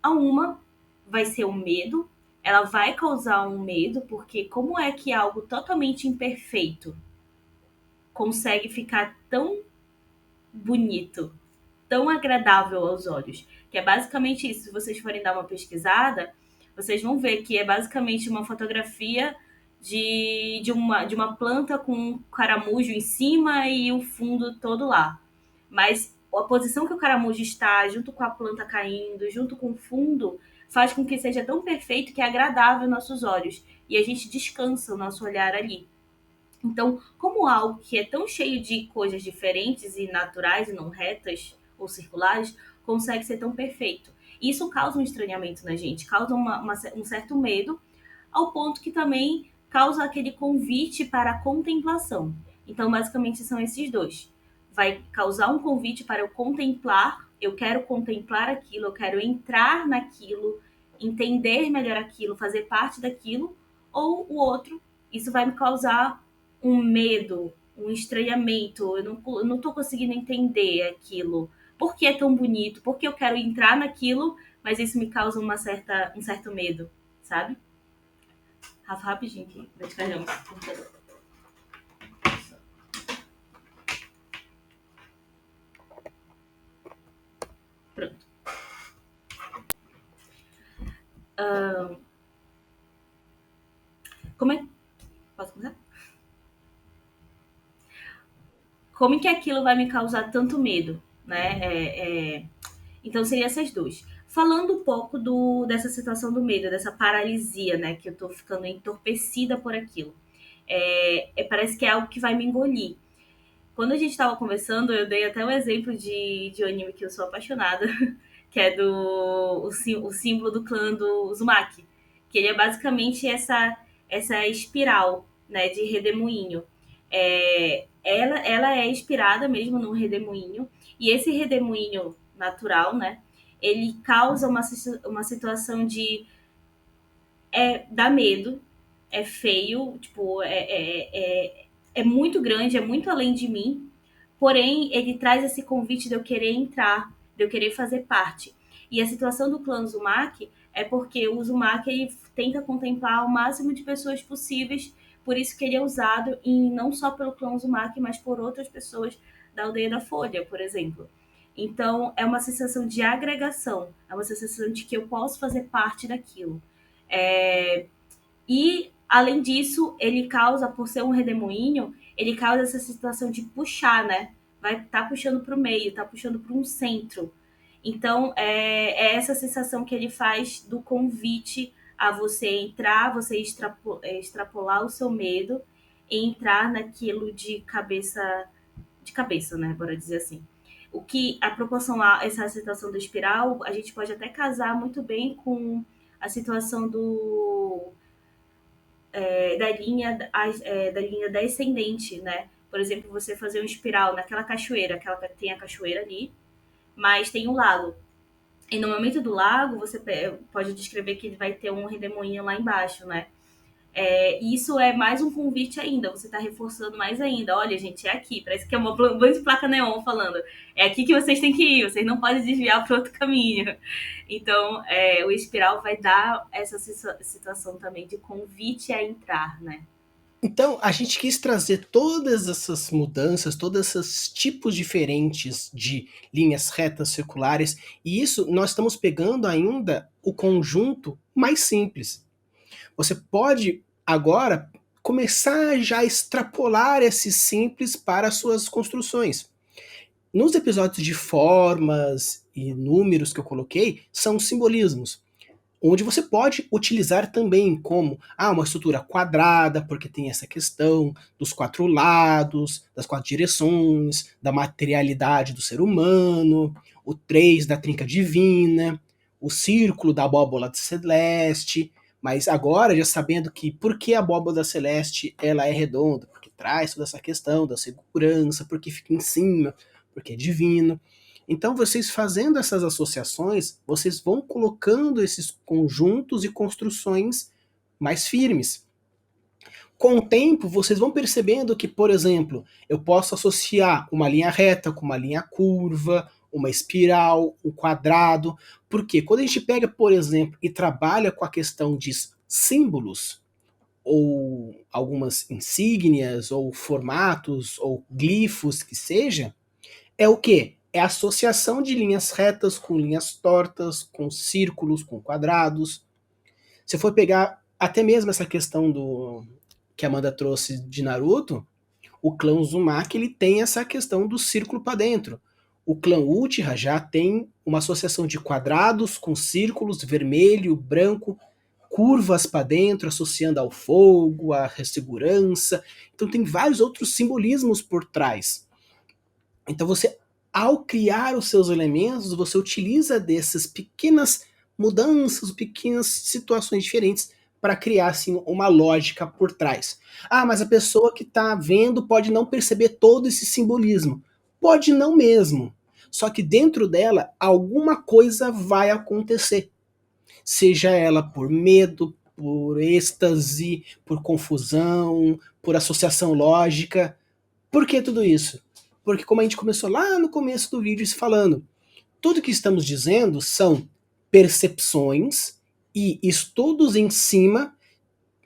A uma vai ser o medo, ela vai causar um medo, porque como é que algo totalmente imperfeito consegue ficar tão bonito, tão agradável aos olhos? Que é basicamente isso. Se vocês forem dar uma pesquisada, vocês vão ver que é basicamente uma fotografia de uma planta com um caramujo em cima e o fundo todo lá. Mas a posição que o caramujo está, junto com a planta caindo, junto com o fundo, faz com que seja tão perfeito que é agradável aos nossos olhos. E a gente descansa o nosso olhar ali. Então, como algo que é tão cheio de coisas diferentes e naturais e não retas ou circulares, consegue ser tão perfeito? Isso causa um estranhamento na gente, causa um certo medo, ao ponto que também causa aquele convite para a contemplação. Então, basicamente, são esses dois. Vai causar um convite para eu contemplar, eu quero contemplar aquilo, eu quero entrar naquilo, entender melhor aquilo, fazer parte daquilo, ou o outro, isso vai me causar um medo, um estranhamento, eu não tô conseguindo entender aquilo. Por que é tão bonito? Por que eu quero entrar naquilo, mas isso me causa um certo medo, sabe? Rafa, rapidinho aqui, vai descarregar meu computador. Pronto. Como é. Posso começar? Como é que aquilo vai me causar tanto medo, né? Então, seria essas duas. Falando um pouco dessa situação do medo, dessa paralisia, né? Que eu tô ficando entorpecida por aquilo. Parece que é algo que vai me engolir. Quando a gente tava conversando, eu dei até um exemplo de um anime que eu sou apaixonada, que é o símbolo do clã do Uzumaki. Que ele é basicamente essa espiral, né, de redemoinho. Ela é inspirada mesmo num redemoinho, e esse redemoinho natural, né, ele causa uma situação de dá medo, é feio, tipo, é muito grande, é muito além de mim, porém ele traz esse convite de eu querer entrar, de eu querer fazer parte. E a situação do clã Uzumaki é porque o Uzumaki ele tenta contemplar o máximo de pessoas possíveis, por isso que ele é usado não só pelo clã Uzumaki, mas por outras pessoas da Aldeia da Folha, por exemplo. Então, é uma sensação de agregação, é uma sensação de que eu posso fazer parte daquilo. E, além disso, ele causa, por ser um redemoinho, ele causa essa situação de puxar, né? Vai tá puxando para o meio, tá puxando para um centro. Então, é essa sensação que ele faz do convite a você entrar, você extrapolar o seu medo e entrar naquilo de cabeça, né? Bora dizer assim. O que a proporção a essa situação do espiral, a gente pode até casar muito bem com a situação da linha descendente, né? Por exemplo, você fazer um espiral naquela cachoeira, tem a cachoeira ali, mas tem um lago. E no momento do lago, você pode descrever que ele vai ter um redemoinho lá embaixo, né? Isso é mais um convite ainda, você está reforçando mais ainda. Olha, gente, é aqui, parece que é uma grande placa neon falando. É aqui que vocês têm que ir, vocês não podem desviar para outro caminho. Então, o espiral vai dar essa situação também de convite a entrar, né? Então, a gente quis trazer todas essas mudanças, todos esses tipos diferentes de linhas retas circulares, e isso nós estamos pegando ainda o conjunto mais simples. Você pode agora começar já a extrapolar esse simples para as suas construções. Nos episódios de formas e números que eu coloquei, são simbolismos, onde você pode utilizar também como uma estrutura quadrada, porque tem essa questão dos quatro lados, das quatro direções, da materialidade do ser humano, o 3 da trinca divina, o círculo da abóbola celeste, mas agora já sabendo que por que a abóbola celeste ela é redonda, porque traz toda essa questão da segurança, porque fica em cima, porque é divino. Então, vocês fazendo essas associações, vocês vão colocando esses conjuntos e construções mais firmes. Com o tempo, vocês vão percebendo que, por exemplo, eu posso associar uma linha reta com uma linha curva, uma espiral, um quadrado. Porque quando a gente pega, por exemplo, e trabalha com a questão de símbolos, ou algumas insígnias, ou formatos, ou glifos que seja, é o quê? É a associação de linhas retas com linhas tortas, com círculos, com quadrados. Se for pegar até mesmo essa questão do que a Amanda trouxe de Naruto, o clã Uzumaki ele tem essa questão do círculo para dentro. O clã Uchiha já tem uma associação de quadrados com círculos, vermelho, branco, curvas para dentro, associando ao fogo, à segurança. Então tem vários outros simbolismos por trás. Então você, ao criar os seus elementos, você utiliza dessas pequenas mudanças, pequenas situações diferentes para criar assim uma lógica por trás. Mas a pessoa que está vendo pode não perceber todo esse simbolismo. Pode não mesmo. Só que dentro dela alguma coisa vai acontecer. Seja ela por medo, por êxtase, por confusão, por associação lógica. Por que tudo isso? Porque como a gente começou lá no começo do vídeo falando, tudo que estamos dizendo são percepções e estudos em cima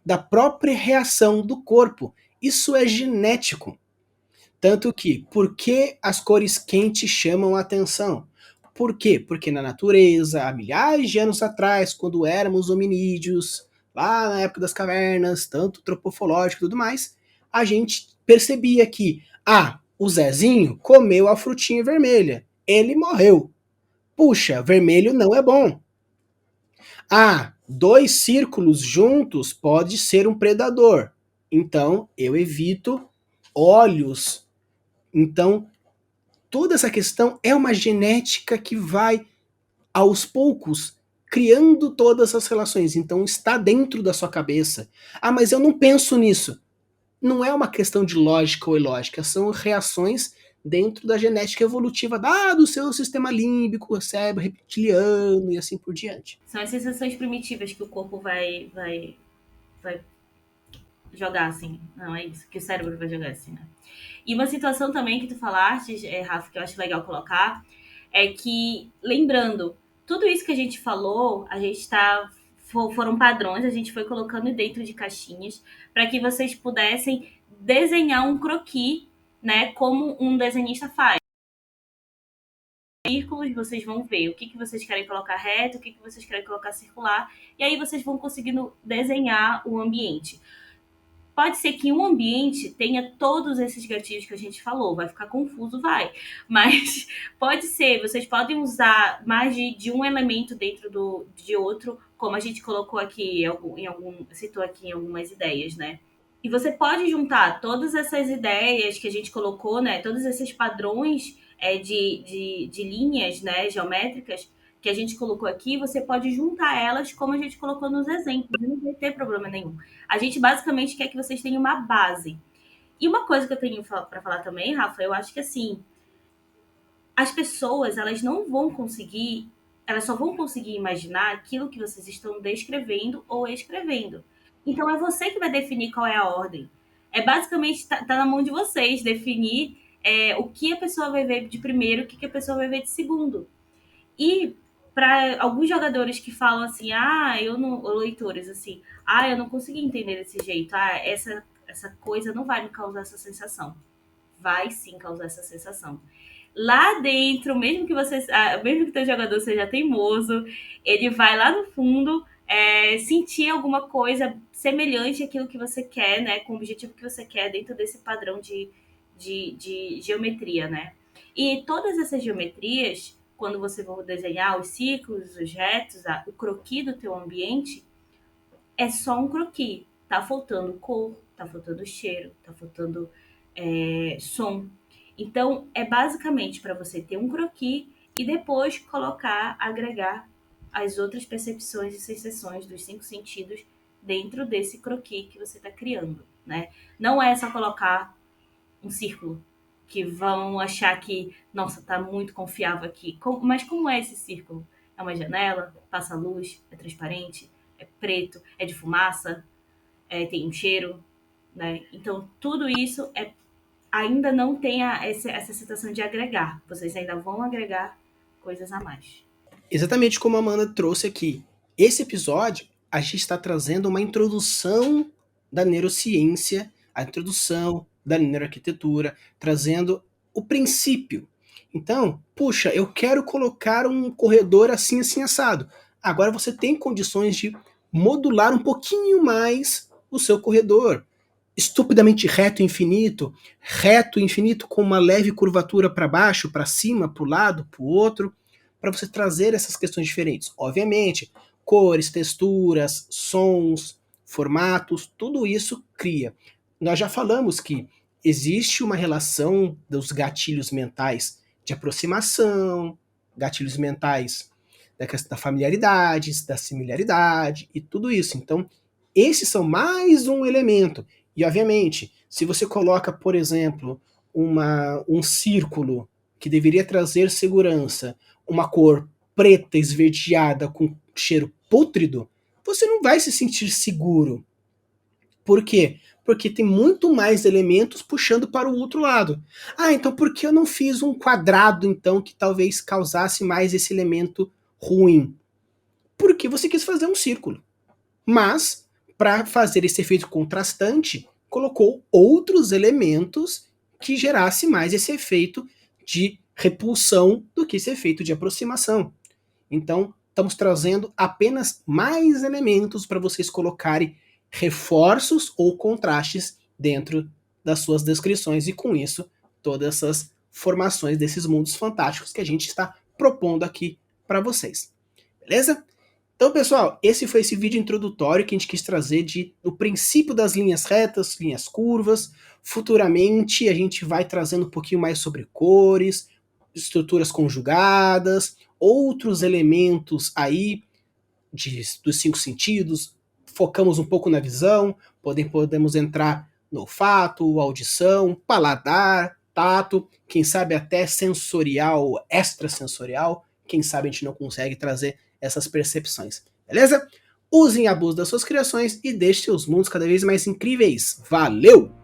da própria reação do corpo. Isso é genético. Tanto que, por que as cores quentes chamam a atenção? Por quê? Porque na natureza, há milhares de anos atrás, quando éramos hominídeos, lá na época das cavernas, tanto tropofológico e tudo mais, a gente percebia que, o Zezinho comeu a frutinha vermelha, ele morreu. Puxa, vermelho não é bom. Dois círculos juntos pode ser um predador, então eu evito olhos. Então, toda essa questão é uma genética que vai, aos poucos, criando todas as relações. Então, está dentro da sua cabeça. Mas eu não penso nisso. Não é uma questão de lógica ou ilógica, são reações dentro da genética evolutiva do seu sistema límbico, cérebro reptiliano e assim por diante. São as sensações primitivas que o corpo vai jogar, assim. Não, é isso, que o cérebro vai jogar, assim, né? E uma situação também que tu falaste, Rafa, que eu acho legal colocar, é que, lembrando, tudo isso que a gente falou, a gente tá. Foram padrões, a gente foi colocando dentro de caixinhas para que vocês pudessem desenhar um croquis, né? Como um desenhista faz. Círculos, vocês vão ver o que vocês querem colocar reto, o que vocês querem colocar circular, e aí vocês vão conseguindo desenhar o ambiente. Pode ser que um ambiente tenha todos esses gatilhos que a gente falou, vai ficar confuso, vai. Mas pode ser, vocês podem usar mais de um elemento dentro de outro, como a gente colocou aqui, citou aqui em algumas ideias, né? E você pode juntar todas essas ideias que a gente colocou, né? Todos esses padrões de linhas, né, geométricas, que a gente colocou aqui, você pode juntar elas como a gente colocou nos exemplos, e não vai ter problema nenhum. A gente basicamente quer que vocês tenham uma base. E uma coisa que eu tenho para falar também, Rafa, eu acho que assim, as pessoas, elas não vão conseguir, elas só vão conseguir imaginar aquilo que vocês estão descrevendo ou escrevendo. Então é você que vai definir qual é a ordem. É basicamente tá na mão de vocês definir o que a pessoa vai ver de primeiro, o que a pessoa vai ver de segundo. E para alguns jogadores que falam assim, eu não, ou leitores assim, eu não consegui entender desse jeito, essa coisa não vai me causar essa sensação. Vai sim causar essa sensação. Lá dentro, mesmo que teu jogador seja teimoso, ele vai lá no fundo sentir alguma coisa semelhante àquilo que você quer, né? Com o objetivo que você quer dentro desse padrão de geometria, né? E todas essas geometrias, quando você for desenhar os círculos, os retos, o croquis do teu ambiente, é só um croquis. Tá faltando cor, tá faltando cheiro, tá faltando som. Então, é basicamente para você ter um croquis e depois agregar as outras percepções e sensações dos 5 sentidos dentro desse croquis que você está criando, né? Não é só colocar um círculo que vão achar que, nossa, tá muito confiável aqui. Mas como é esse círculo? É uma janela? Passa luz? É transparente? É preto? É de fumaça? Tem um cheiro? Né? Então, tudo isso ainda não tem essa sensação de agregar. Vocês ainda vão agregar coisas a mais. Exatamente como a Amanda trouxe aqui. Esse episódio, a gente está trazendo uma introdução da neurociência, a introdução da neuroarquitetura, trazendo o princípio. Então, puxa, eu quero colocar um corredor assim, assim, assado. Agora você tem condições de modular um pouquinho mais o seu corredor. Estupidamente reto e infinito com uma leve curvatura para baixo, para cima, para o lado, para o outro, para você trazer essas questões diferentes. Obviamente, cores, texturas, sons, formatos, tudo isso cria. Nós já falamos que existe uma relação dos gatilhos mentais de aproximação, gatilhos mentais da questão da familiaridade, da similaridade e tudo isso. Então, esses são mais um elemento. E, obviamente, se você coloca, por exemplo, um círculo que deveria trazer segurança, uma cor preta esverdeada com cheiro pútrido, você não vai se sentir seguro. Por quê? Porque tem muito mais elementos puxando para o outro lado. Então por que eu não fiz um quadrado, então, que talvez causasse mais esse elemento ruim? Porque você quis fazer um círculo. Mas, para fazer esse efeito contrastante, colocou outros elementos que gerasse mais esse efeito de repulsão do que esse efeito de aproximação. Então, estamos trazendo apenas mais elementos para vocês colocarem reforços ou contrastes dentro das suas descrições e com isso todas essas formações desses mundos fantásticos que a gente está propondo aqui para vocês. Beleza? Então, pessoal, esse foi esse vídeo introdutório que a gente quis trazer o princípio das linhas retas, linhas curvas. Futuramente a gente vai trazendo um pouquinho mais sobre cores, estruturas conjugadas, outros elementos aí dos 5 sentidos. Focamos um pouco na visão, podemos entrar no olfato, audição, paladar, tato, quem sabe até sensorial, extrasensorial. Quem sabe a gente não consegue trazer essas percepções, beleza? Usem e abusem das suas criações e deixem seus mundos cada vez mais incríveis. Valeu!